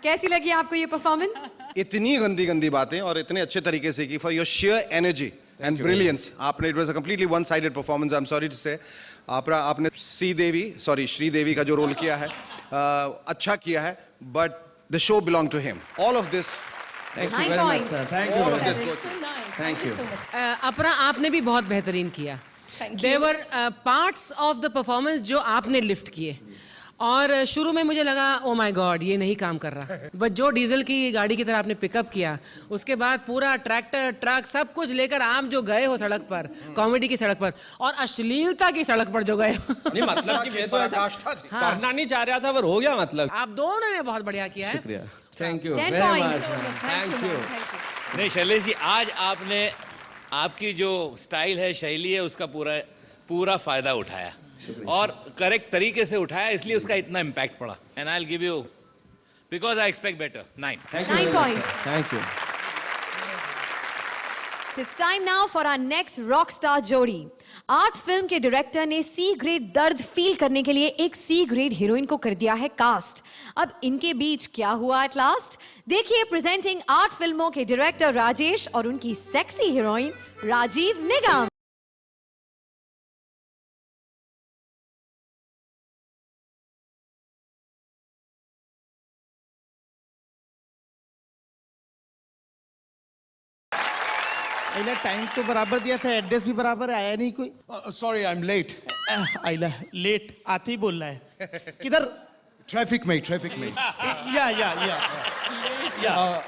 कैसी लगी आपको ये परफॉर्मेंस? इतनी गंदी गंदी बातें और इतने अच्छे तरीके से की for your share energy and brilliance. आपने, it was a completely one sided performance. I am sorry to say, आपने श्रीदेवी का जो रोल किया है अच्छा किया है, but the show belong to him. All of this, thank you. Apara, आपने भी बहुत बेहतरीन किया। There were parts of the performance जो आपने लिफ्ट किए, और शुरू में मुझे लगा ओ माय गॉड ये नहीं काम कर रहा, बट जो डीजल की गाड़ी की तरह आपने पिकअप किया, उसके बाद पूरा ट्रैक्टर ट्रक सब कुछ लेकर आप जो गए हो सड़क पर, कॉमेडी की सड़क पर और अश्लीलता की सड़क पर जो गए हो। नहीं मतलब कि मैं तो ऐसा करना नहीं चाह रहा था, पर हो गया। मतलब आप दोनों ने बहुत बढ़िया किया है। शुक्रिया, thank you 10 very points. Much, thank you. नहीं शैलेश जी, आज आपने आपकी जो स्टाइल है, शैली है, उसका पूरा फायदा उठाया और करेक्ट तरीके से उठाया, इसलिए उसका इतना इम्पैक्ट पड़ा। And I will give you, because I expect better, 9 points. Thank you. It's time now for our next rock star जोड़ी। आर्ट फिल्म के डायरेक्टर ने सी ग्रेड दर्द फील करने के लिए एक सी ग्रेड हीरोइन को कर दिया है कास्ट। अब इनके बीच क्या हुआ एट लास्ट? देखिए प्रेजेंटिंग आर्ट फिल्मों के डायरेक्टर राजेश और उनकी सेक्सी हीरोइन राजीव निगम। आइला टाइम तो बराबर दिया था, एड्रेस भी बराबर आया नहीं कोई। Sorry I am late. आइला लेट आते ही बोल रहा है। किधर? ट्रैफिक में या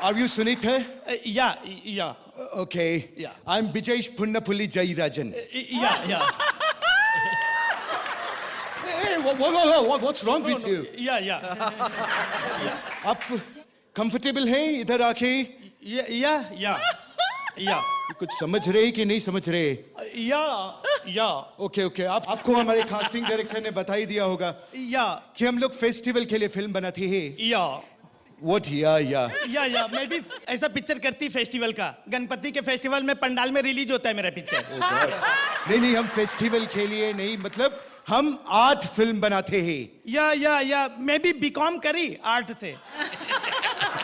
are you Sunita? Yeah okay, I am Vijayesh Punnapuli Jayarajan. Yeah what's wrong with you? या आप कंफर्टेबल हैं इधर आके? या कुछ समझ रहे कि नहीं समझ रहे? या ओके, आपको हमारे कास्टिंग डायरेक्टर ने बता ही दिया होगा कि हम लोग फेस्टिवल के लिए फिल्म बनाते हैं। What? या मैं भी ऐसा पिक्चर करती फेस्टिवल का। गणपति के फेस्टिवल में पंडाल में रिलीज होता है मेरा पिक्चर। नहीं, हम फेस्टिवल के लिए नहीं, मतलब हम आर्ट फिल्म बनाते हैं। या मैं भी बीकॉम करी आर्ट से।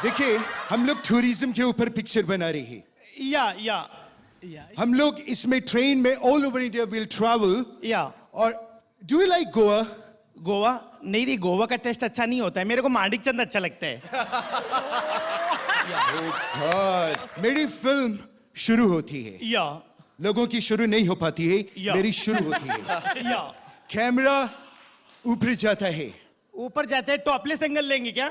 देखिए, हम लोग टूरिज्म के ऊपर पिक्चर बना रहे हैं। या हम लोग इसमें ट्रेन में all over India will travel. और डू यू लाइक गोवा? नहीं, गोवा का टेस्ट अच्छा नहीं होता है, मेरे को मांडिक चंद अच्छा लगता है। मेरी फिल्म शुरू होती है, लोगों की शुरू नहीं हो पाती है, मेरी शुरू होती है। कैमरा ऊपर जाता है, टॉपलेस एंगल लेंगे क्या?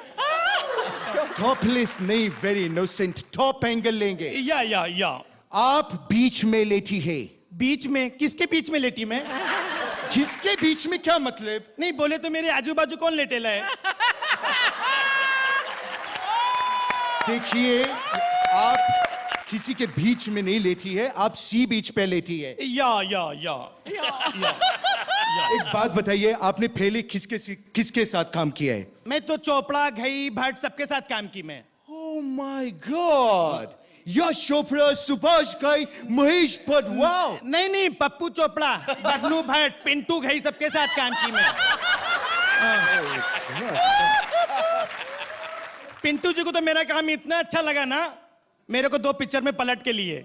टॉपलेस नहीं, वेरी इनोसेंट, टॉप एंगल लेंगे। या आप बीच में लेटी है। बीच में? किसके बीच में लेटी मैं? किसके बीच में क्या मतलब? नहीं बोले तो मेरे आजू बाजू कौन लेटेला है? देखिए, आप किसी के बीच में नहीं लेटी है, आप सी बीच पे लेटी है। या एक बात बताइए, आपने पहले किसके साथ काम किया है? मैं तो चोपड़ा, घई, भट्ट सबके साथ काम की मैं। Oh my God! Yash Chopra, Subhash Ghai, Mahesh Bhatt, wow! नहीं, पप्पू चोपड़ा, बबलू भट्ट, पिंटू घई सबके साथ काम की मैं। पिंटू जी को तो मेरा काम इतना अच्छा लगा ना, मेरे को 2 पिक्चर में पलट के लिए।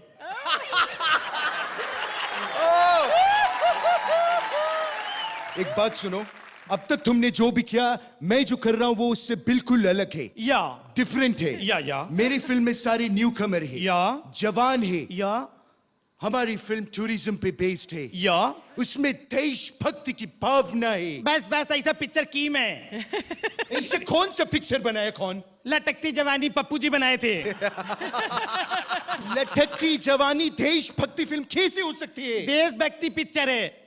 एक बात सुनो, अब तक तुमने जो भी किया, मैं जो कर रहा हूं वो उससे बिल्कुल अलग है, डिफरेंट है। या मेरी फिल्म में सारे न्यू कमर है, जवान है। हमारी फिल्म टूरिज्म पे बेस्ड है, उसमें देशभक्ति की भावना है। बस ऐसा पिक्चर की मैं। ऐसे कौन सा पिक्चर बनाया? कौन? लटकती जवानी पप्पू जी बनाए थे। लटकती जवानी देशभक्ति फिल्म कैसे हो सकती है? देशभक्ति पिक्चर है।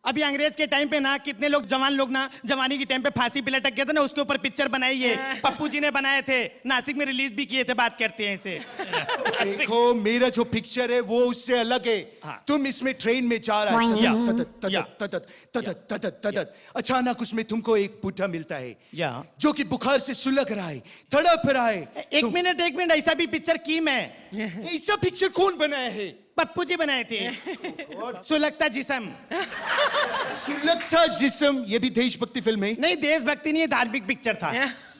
अभी अंग्रेज के टाइम पे ना कितने लोग जवान लोग ना जवानी के टाइम पे फांसी पे लटक गए थे ना, उसके ऊपर पिक्चर बनाई है, पप्पू जी ने बनाए थे, नासिक में रिलीज भी किए थे, बात करते हैं इसे। देखो मेरा जो पिक्चर है वो उससे अलग है। तुम इसमें ट्रेन में जा रहा है, तदत अचानक उसमें तुमको एक बूढ़ा मिलता है जो कि बुखार से सुलग रहा है, तड़प रहा है। एक मिनट ऐसा भी पिक्चर की मैं। ऐसा पिक्चर कौन बनाया है? पप्पू जी बनाए थे। सुलगता जिस्म। सुलगता जिस्म ये भी देशभक्ति फिल्म है? नहीं, देशभक्ति नहीं, धार्मिक पिक्चर था।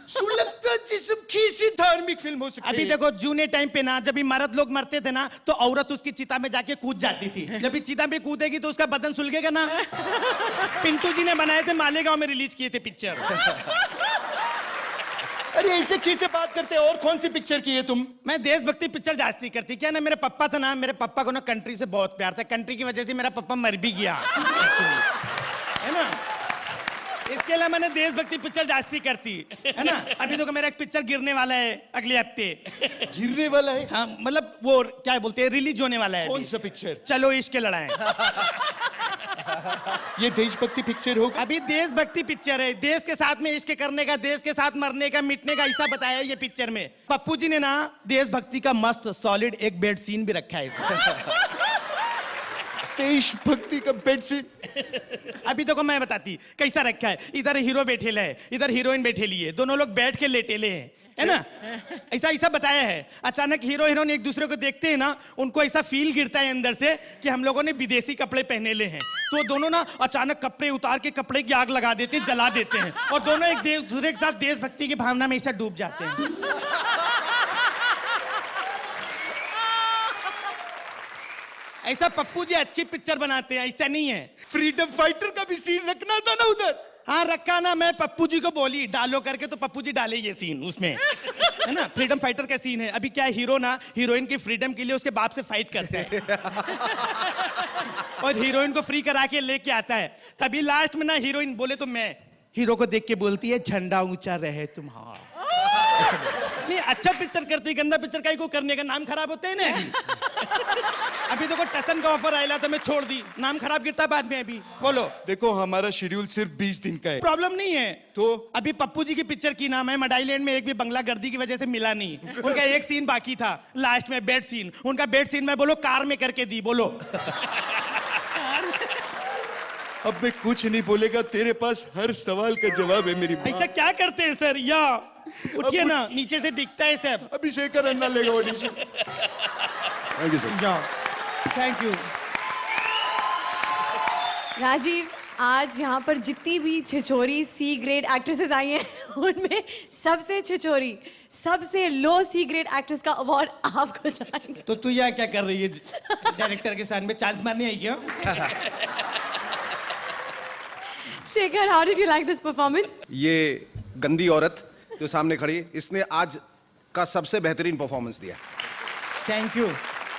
सुलगता जिस्म कैसी धार्मिक फिल्म हो सकती है? अभी देखो जूने टाइम पे ना जब भी मर्द लोग मरते थे ना तो औरत उसकी चिता में जाके कूद जाती थी। जब भी चिता में कूदेगी तो उसका बदन सुलगेगा ना। पिंटू जी ने बनाए थे, मालेगांव में रिलीज किए थे पिक्चर। अरे ऐसे कैसे बात करते हो? और कौन सी पिक्चर की है तुम? मैं देशभक्ति पिक्चर जास्ती करती। क्या ना, मेरे पापा था ना, मेरे पापा को ना कंट्री से बहुत प्यार था। कंट्री की वजह से मेरा पापा मर भी गया है ना, इसके लिए मैंने देशभक्ति पिक्चर जास्ती करती है ना। अभी तो मेरा एक पिक्चर गिरने वाला है अगले हफ्ते। गिरने वाला है? हाँ, मतलब वो क्या बोलते हैं, रिलीज होने वाला है। कौन सा पिक्चर? चलो इश्क लड़ाएं। ये देशभक्ति पिक्चर होगा? अभी देशभक्ति पिक्चर है, देश के साथ में इश्क करने का, देश के साथ मरने का, मिटने का ऐसा बताया ये पिक्चर में। पप्पू जी ने ना देशभक्ति का मस्त सॉलिड एक बेड सीन भी रखा है इसमें। देशभक्ति का बेड सीन? अभी देखो मैं बताती कैसा रखा है। इधर हीरो बैठे ले, इधर हीरोइन बैठे लिए, दोनों लोग बैठ के लेटे हैं, है ना। ऐसा बताया है। अचानक हीरो हीरोइन एक दूसरे को देखते हैं ना, उनको ऐसा फील गिरता है अंदर से कि हम लोगों ने विदेशी कपड़े पहने ले हैं। तो दोनों ना अचानक कपड़े उतार के कपड़े की आग लगा देते हैं, जला देते हैं, और दोनों एक दूसरे के साथ देशभक्ति की भावना में ऐसा डूब जाते हैं। ऐसा पप्पू जी अच्छी पिक्चर बनाते हैं, ऐसा नहीं है। फ्रीडम फाइटर का भी सीन रखना था ना उधर। हाँ रखा ना, मैं पप्पू जी को बोली डालो करके, तो पप्पू जी डाले ये सीन उसमें, है ना। फ्रीडम फाइटर का सीन है। अभी क्या हीरो ना हीरोइन की फ्रीडम के लिए उसके बाप से फाइट करता है और हीरोइन को फ्री करा के लेके आता है। तभी लास्ट में ना हीरोइन बोले तो मैं हीरो को देख के बोलती है झंडा ऊंचा रहे तुम्हारा। नहीं, अच्छा पिक्चर करती, गंदा पिक्चर का ही को करने का नाम खराब होते है ना। अभी देखो टसन का ऑफर आया तो मैं छोड़ दी, नाम खराब गिरता बाद में। अभी बोलो। देखो हमारा शेड्यूल सिर्फ 20 दिन का है। प्रॉब्लम नहीं है तो अभी पप्पू जी की पिक्चर की नाम है मडाईलैंड में एक भी बंगला गर्दी की वजह से मिला नहीं। उनका एक सीन बाकी था लास्ट में, बेड सीन। उनका बेड सीन मैं बोलो कार में करके दी। बोलो। अब मैं कुछ नहीं बोलेगा, तेरे पास हर सवाल का जवाब है मेरी। ऐसा क्या करते हैं सर? या उठिए ना, नीचे से दिखता है सब। अभिषेक अन्ना लेगा ऑडिशन। Thank you sir. जाओ। Thank you Rajeev. आज यहाँ पर जितनी भी छिछोरी सी ग्रेड एक्ट्रेसेस आई हैं उनमें सबसे छिछोरी, सबसे लो सी ग्रेड एक्ट्रेस का अवार्ड आपको जाएगा। तो तू यहाँ क्या कर रही है? डायरेक्टर के सामने चांस मारने आई क्या? Shekhar, how did you like this performance? ये गंदी औरत जो सामने खड़ी है, इसने आज का सबसे बेहतरीन परफॉर्मेंस दिया। Thank you.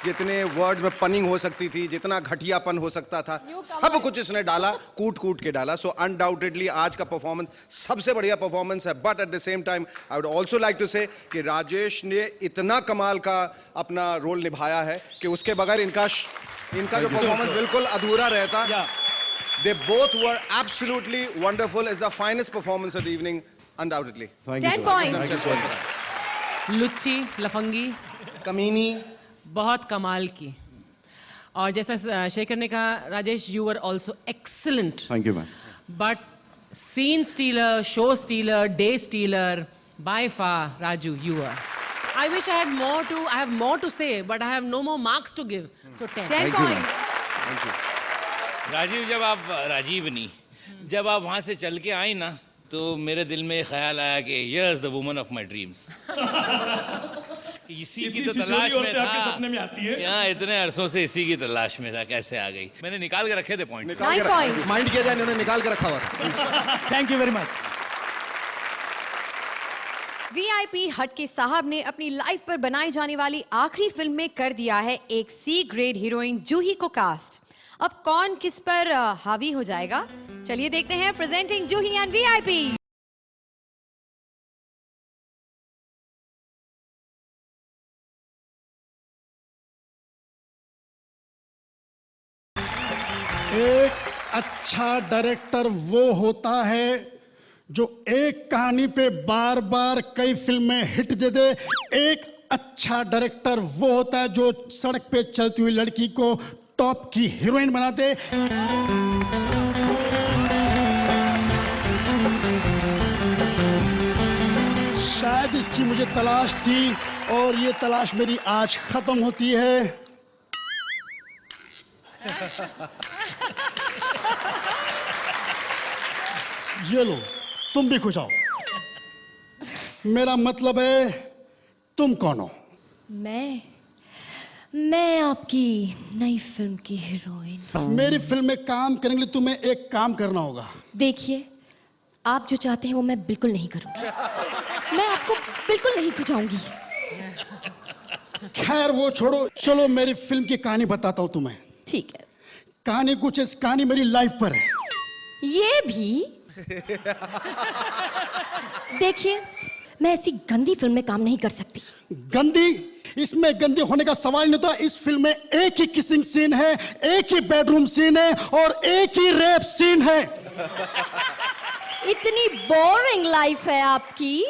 जितने वर्ड में पनिंग हो सकती थी, जितना घटियापन हो सकता था, सब कुछ इसने डाला, कूट कूट के डाला। सो अनडाउटेडली आज का परफॉर्मेंस सबसे बढ़िया परफॉर्मेंस है। But at the same time I would also like to say कि राजेश ने इतना कमाल का अपना रोल निभाया है कि उसके बगैर इनका जो परफॉर्मेंस बिल्कुल अधूरा रहता। They both were absolutely wonderful. It's the finest performance of the evening, undoubtedly. 10 points. Thank you so much. लुच्ची, लफंगी, कमीनी, बहुत कमाल की। और जैसा शेखर ने कहा, Rajesh you were also excellent. Thank you ma'am. But scene stealer, show stealer, day stealer, by far Raju you are. I wish I have more to say, but I have no more marks to give. So 10 points. Thank you. Rajiv, जब आप वहाँ से चल के आई ना, तो मेरे दिल में ख्याल आया कि yes the woman of my dreams. इसी की तो तलाश में था। आपके सपने में आती है? यहाँ इतने अरसों से इसी की तलाश में था, कैसे आ गई? मैंने निकाल के रखे थे पॉइंट। माइंड किया जाए, इन्होंने निकाल के रखा हुआ था। Thank you very much. VIP हट के साहब ने अपनी लाइफ पर बनाई जाने वाली आखिरी फिल्म में कर दिया है एक सी ग्रेड हीरोइन जूही को कास्ट। अब कौन किस पर हावी हो जाएगा, चलिए देखते हैं। Presenting Juhi and VIP. एक अच्छा डायरेक्टर वो होता है जो एक कहानी पे बार बार कई फिल्में हिट दे दे। एक अच्छा डायरेक्टर वो होता है जो सड़क पे चलती हुई लड़की को टॉप की हीरोइन बना दे। शायद इसकी मुझे तलाश थी और ये तलाश मेरी आज खत्म होती है। ये लो, तुम भी खुश आओ। मेरा मतलब है तुम कौन हो? मैं आपकी नई फिल्म की हीरोइन। मेरी फिल्म में काम करने के लिए तुम्हें एक काम करना होगा। देखिए, आप जो चाहते हैं वो मैं बिल्कुल नहीं करूंगी। मैं आपको बिल्कुल नहीं खुजाऊंगी। खैर वो छोड़ो, चलो मेरी फिल्म की कहानी बताता हूँ तुम्हें। ठीक है। कहानी कुछ इस कहानी मेरी लाइफ पर है। ये भी देखिए, मैं ऐसी गंदी फिल्म में काम नहीं कर सकती। गंदी? इसमें गंदे होने का सवाल नहीं था। इस फिल्म में एक ही किसिंग सीन है, एक ही बेडरूम सीन है और एक ही रेप सीन है। इतनी बोरिंग लाइफ है आपकी।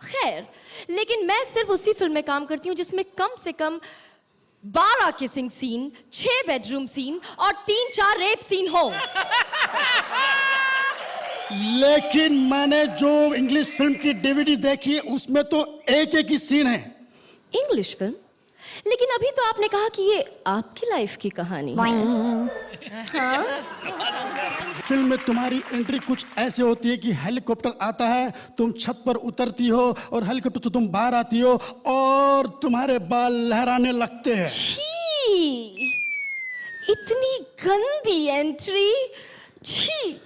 खैर, लेकिन मैं सिर्फ उसी फिल्म में काम करती हूँ जिसमें कम से कम 12 किसिंग सीन, 6 बेडरूम सीन और 3-4 रेप सीन हो। लेकिन मैंने जो इंग्लिश फिल्म की डीवीडी देखी है उसमें तो एक एक ही सीन है। English film? लेकिन अभी तो आपने कहा कि ये आपकी लाइफ की कहानी है। हाँ? फिल्म में तुम्हारी एंट्री कुछ ऐसे होती है कि हेलीकॉप्टर आता है, तुम छत पर उतरती हो और हेलीकॉप्टर से तुम बाहर आती हो और तुम्हारे बाल लहराने लगते हैं। छी! इतनी गंदी एंट्री। छी!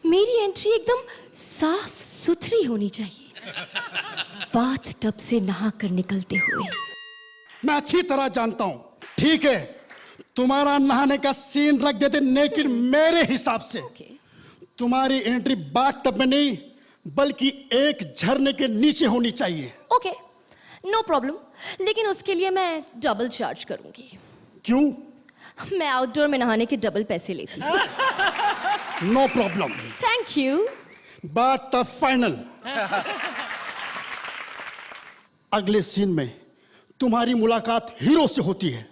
मेरी एंट्री एकदम साफ सुथरी होनी चाहिए, बाथ टब से नहा कर निकलते हुए। मैं अच्छी तरह जानता हूं। ठीक है, तुम्हारा नहाने का सीन रख देते, लेकिन मेरे हिसाब से तुम्हारी एंट्री बाथ टब में नहीं बल्कि एक झरने के नीचे होनी चाहिए। Okay, no problem. लेकिन उसके लिए मैं डबल चार्ज करूंगी। क्यों? मैं आउटडोर में नहाने के डबल पैसे लेती हूँ। No problem. Thank you. बात टब फाइनल। अगले सीन में तुम्हारी मुलाकात हीरो से होती है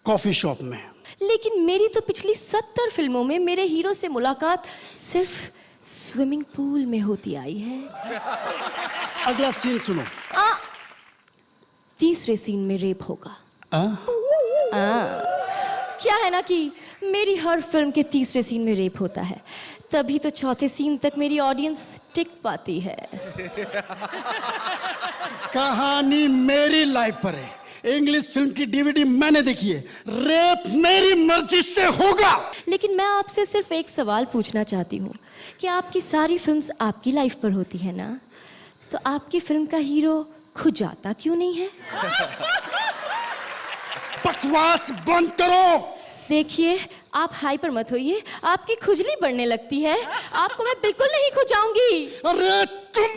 कॉफी शॉप में। लेकिन मेरी तो पिछली 70 फिल्मों में मेरे हीरो से मुलाकात सिर्फ स्विमिंग पूल में होती आई है। अगला सीन सुनो। तीसरे सीन में रेप होगा। क्या है ना कि मेरी हर फिल्म के तीसरे सीन में रेप होता है, तभी तो चौथे सीन तक मेरी ऑडियंस टिक पाती है। कहानी मेरी लाइफ पर है। इंग्लिश फिल्म की डीवीडी मैंने देखी है। रेप मेरी मर्जी से होगा। लेकिन मैं आपसे सिर्फ एक सवाल पूछना चाहती हूँ कि आपकी सारी फिल्म्स आपकी लाइफ पर होती है ना, तो आपकी फिल्म का हीरो खुजाता क्यों नहीं है? बकवास बंद करो। देखिए, आप हाइपर मत होइए, आपकी खुजली बढ़ने लगती है। आपको मैं बिल्कुल नहीं खुजाऊंगी। अरे तुम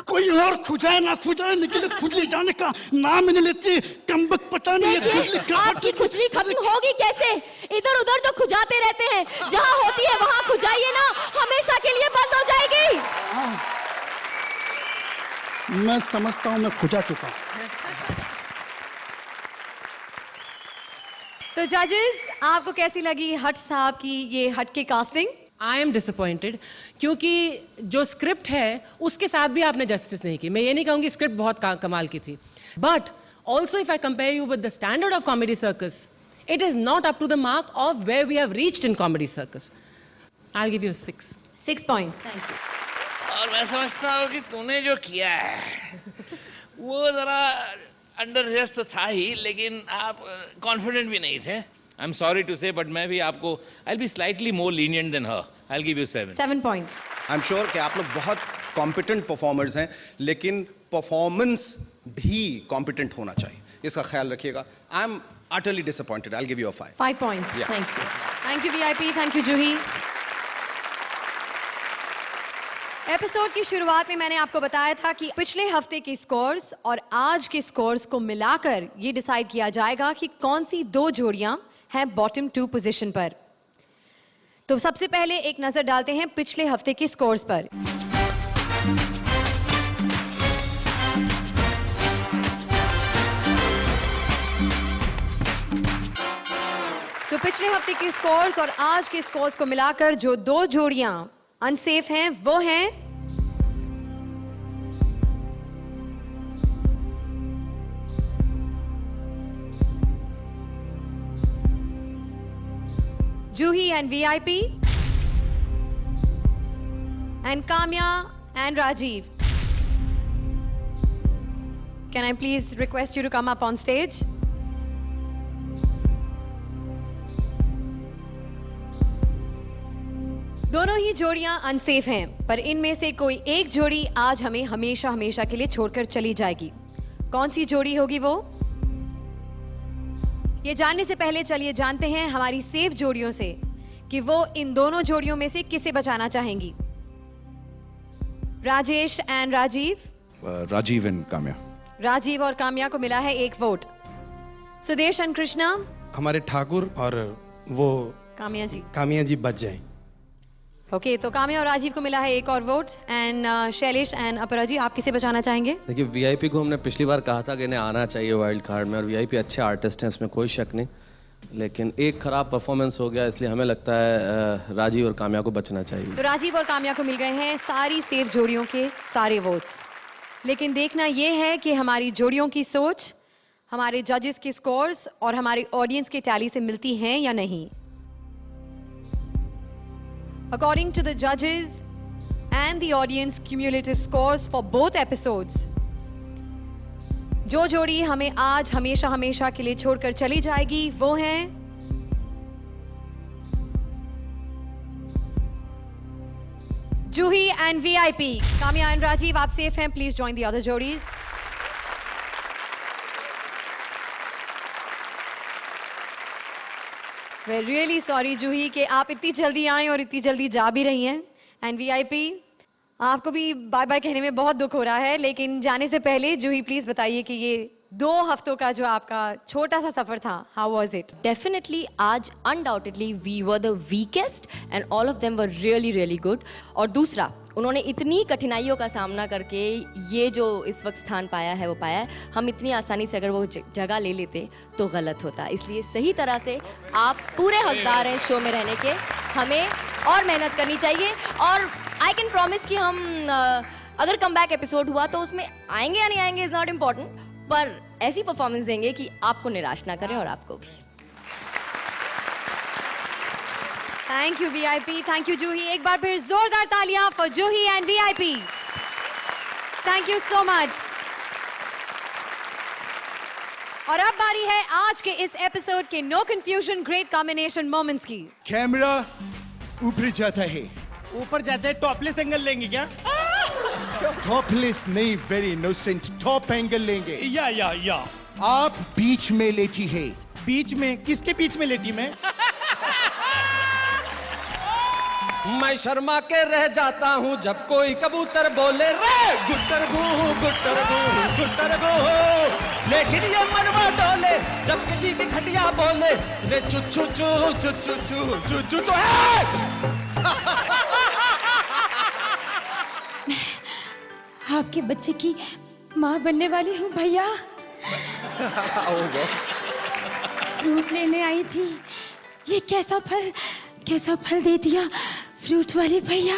कोई और खुजाए ना खुजाए, लेकिन खुजली जाने का नाम ही नहीं लेती। कमबख्त पता नहीं है देखिए, आपकी खुजली खत्म होगी कैसे? इधर उधर जो खुजाते रहते हैं, जहाँ होती है वहाँ खुजाइए ना, हमेशा के लिए बंद हो जाएगी। मैं समझता हूँ मैं खुजा चुका हूँ। तो जजेस, आपको कैसी लगी हट साहब की ये हट के कास्टिंग? आई एम डिसअपॉइंटेड, क्योंकि जो स्क्रिप्ट है उसके साथ भी आपने जस्टिस नहीं की। मैं ये नहीं कहूँगी स्क्रिप्ट बहुत कमाल की थी, but also if I compare you with the standard of Comedy Circus, it is not up to the mark of where we have reached in Comedy Circus. I will give you 6 points. Thank you. और मैं समझता हूँ कि तूने जो किया है वो जरा अंडर रेस तो था ही, लेकिन आप कॉन्फिडेंट भी नहीं थे। I am sorry to say, but मैं भी आपको I will be slightly more lenient than her. I will give you 7 points. I am sure कि आप लोग बहुत कॉम्पिटेंट परफॉर्मर्स हैं, लेकिन परफॉर्मेंस भी कॉम्पिटेंट होना चाहिए, इसका ख्याल रखिएगा। I am utterly disappointed. I'll give you a 5. 5 points. Yeah. Thank you. Thank you VIP. Thank you Juhi. Episode की शुरुआत में मैंने आपको बताया था कि पिछले हफ्ते के स्कोर्स और आज के स्कोर्स को मिलाकर ये डिसाइड किया जाएगा कि कौन सी 2 जोड़ियां हैं बॉटम 2 पोजीशन पर। तो सबसे पहले एक नजर डालते हैं पिछले हफ्ते के स्कोर्स पर। तो पिछले हफ्ते के स्कोर्स और आज के स्कोर्स को मिलाकर जो 2 जोड़ियां अनसेफ हैं वो हैं Juhi and VIP and Kamya and Rajiv. Can I please request you to come up on stage? दोनों ही जोड़ियां अनसेफ हैं, पर इनमें से कोई एक जोड़ी आज हमें हमेशा हमेशा के लिए छोड़कर चली जाएगी। कौन सी जोड़ी होगी वो? ये जानने से पहले चलिए जानते हैं हमारी सेफ जोड़ियों से कि वो इन दोनों जोड़ियों में से किसे बचाना चाहेंगी। राजेश एंड राजीव। राजीव एंड काम्या। राजीव और काम्या को मिला है 1 वोट। सुदेश एंड कृष्णा। हमारे ठाकुर और वो काम्या जी बच जाए। ओके, तो काम्या और राजीव को मिला है 1 और वोट। एंड शैलेश एंड अपरा जी, आप किसे बचाना चाहेंगे? देखिए, वीआईपी को हमने पिछली बार कहा था कि इन्हें आना चाहिए वाइल्ड कार्ड में, और वीआईपी अच्छे आर्टिस्ट हैं, इसमें कोई शक नहीं, लेकिन एक खराब परफॉर्मेंस हो गया, इसलिए हमें लगता है राजीव और काम्या को बचना चाहिए। तो राजीव और काम्या को मिल गए हैं सारी सेफ जोड़ियों के सारे वोट्स, लेकिन देखना यह है कि हमारी जोड़ियों की सोच हमारे जजेस के स्कोर्स और हमारे ऑडियंस के टैली से मिलती हैं या नहीं। According to the judges and the audience cumulative scores for both episodes, जो जोड़ी हमें आज हमेशा हमेशा के लिए छोड़कर चली जाएगी वो हैं Juhi and VIP. Kamya and Rajeev, आप सेफ हैं, प्लीज जॉइन द अदर जोड़ीज। We're really sorry जूही कि आप इतनी जल्दी आए और इतनी जल्दी जा भी रही हैं। एंड वीआईपी, आपको भी बाय बाय कहने में बहुत दुख हो रहा है, लेकिन जाने से पहले जूही प्लीज बताइए कि ये 2 हफ्तों का जो आपका छोटा सा सफर था, हाउ वाज इट? डेफिनेटली आज undoubtedly we were the weakest and all of them were really really good. और दूसरा, उन्होंने इतनी कठिनाइयों का सामना करके ये जो इस वक्त स्थान पाया है वो पाया है। हम इतनी आसानी से अगर वो जगह ले लेते तो गलत होता, इसलिए सही तरह से आप पूरे हकदार हैं शो में रहने के। हमें और मेहनत करनी चाहिए, और आई कैन प्रॉमिस कि हम अगर कम बैक एपिसोड हुआ तो उसमें आएंगे या नहीं आएंगे इज नॉट इम्पॉर्टेंट, पर ऐसी परफॉर्मेंस देंगे कि आपको निराश ना करें और आपको भी। Thank you VIP, thank you Juhi. एक बार फिर जोरदार तालियां for Juhi and VIP. Thank you so much. और अब बारी है आज के इस एपिसोड के no confusion great combination moments की। कैमरा ऊपर जाता है। ऊपर जाता है, टॉपलेस एंगल लेंगे क्या? टॉपलेस नहीं, वेरी इनोसेंट, टॉप एंगल लेंगे। या आप बीच में लेटी है। बीच में? किसके बीच में लेटी मैं? मैं शर्मा के रह जाता हूँ जब कोई कबूतर बोले रे गुट्टर गू गुट्टर गू गुट्टर गू, लेकिन ये मनवा डोले जब किसी की खटिया बोले रे चु चु चु चु चु चु चु चु चु। आपके बच्चे की माँ बनने वाली हूँ भैया। फ्रूट लेने आई थी, ये कैसा फल दे दिया फ्रूट वाले भैया।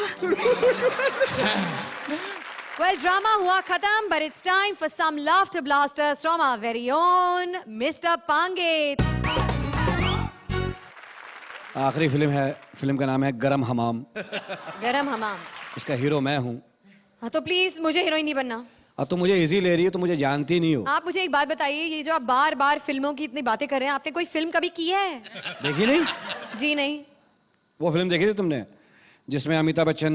Well, drama हुआ खत्म, but it's time for some laughter blasters from our very own Mr. Pangit. आखिरी फिल्म है, फिल्म का नाम है गरम हमाम। गरम हमाम। इसका हीरो मैं हूँ। हाँ, तो प्लीज मुझे हीरोइन नहीं बनना। अब तो मुझे इजी ले रही हो, तो मुझे जानती नहीं हो। आप मुझे एक बात बताइए, ये जो आप बार बार फिल्मों की इतनी बातें कर रहे हैं, आपने कोई फिल्म कभी की है? देखी नहीं? जी नहीं। वो फिल्म देखी थी तुमने जिसमें अमिताभ बच्चन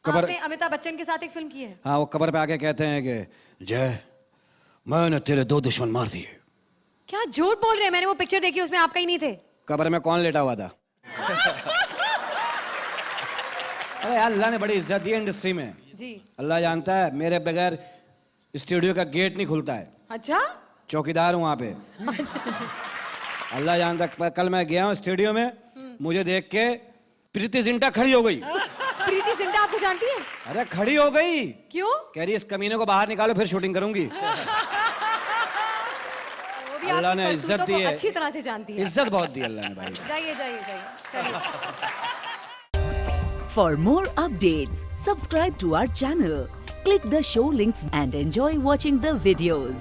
कबर, आपने अमिताभ बच्चन के साथ एक फिल्म की है? हाँ, वो कबर पे आके कहते हैं कि जय मैंने तेरे 2 दुश्मन मार दिए। क्या झूठ बोल रहे हैं? मैंने वो पिक्चर देखी, उसमें आपका ही नहीं थे। कबर में कौन लेटा हुआ था? अरे यार, अल्लाह ने बड़ी इज्जत दी है इंडस्ट्री में जी। अल्लाह जानता है, मेरे बगैर स्टूडियो का गेट नहीं खुलता है। अच्छा? चौकीदार हूँ वहाँ पे। अल्लाह जानता है। कल मैं गया हूँ स्टूडियो में, मुझे देख के प्रीति जिंटा खड़ी हो गई। प्रीति जिंटा आपको जानती है? अरे खड़ी हो गई। क्यों? कह रही इस कमीने को बाहर निकालो फिर शूटिंग करूंगी। वो भी अल्लाह आपकी ने इज्जत करतूतों दी को है। अच्छी तरह से जानती है। इज्जत बहुत दी अल्लाह ने भाई। जाइए जाइए जाइए चलिए। For more updates, subscribe to our channel, click the show links and enjoy watching the videos.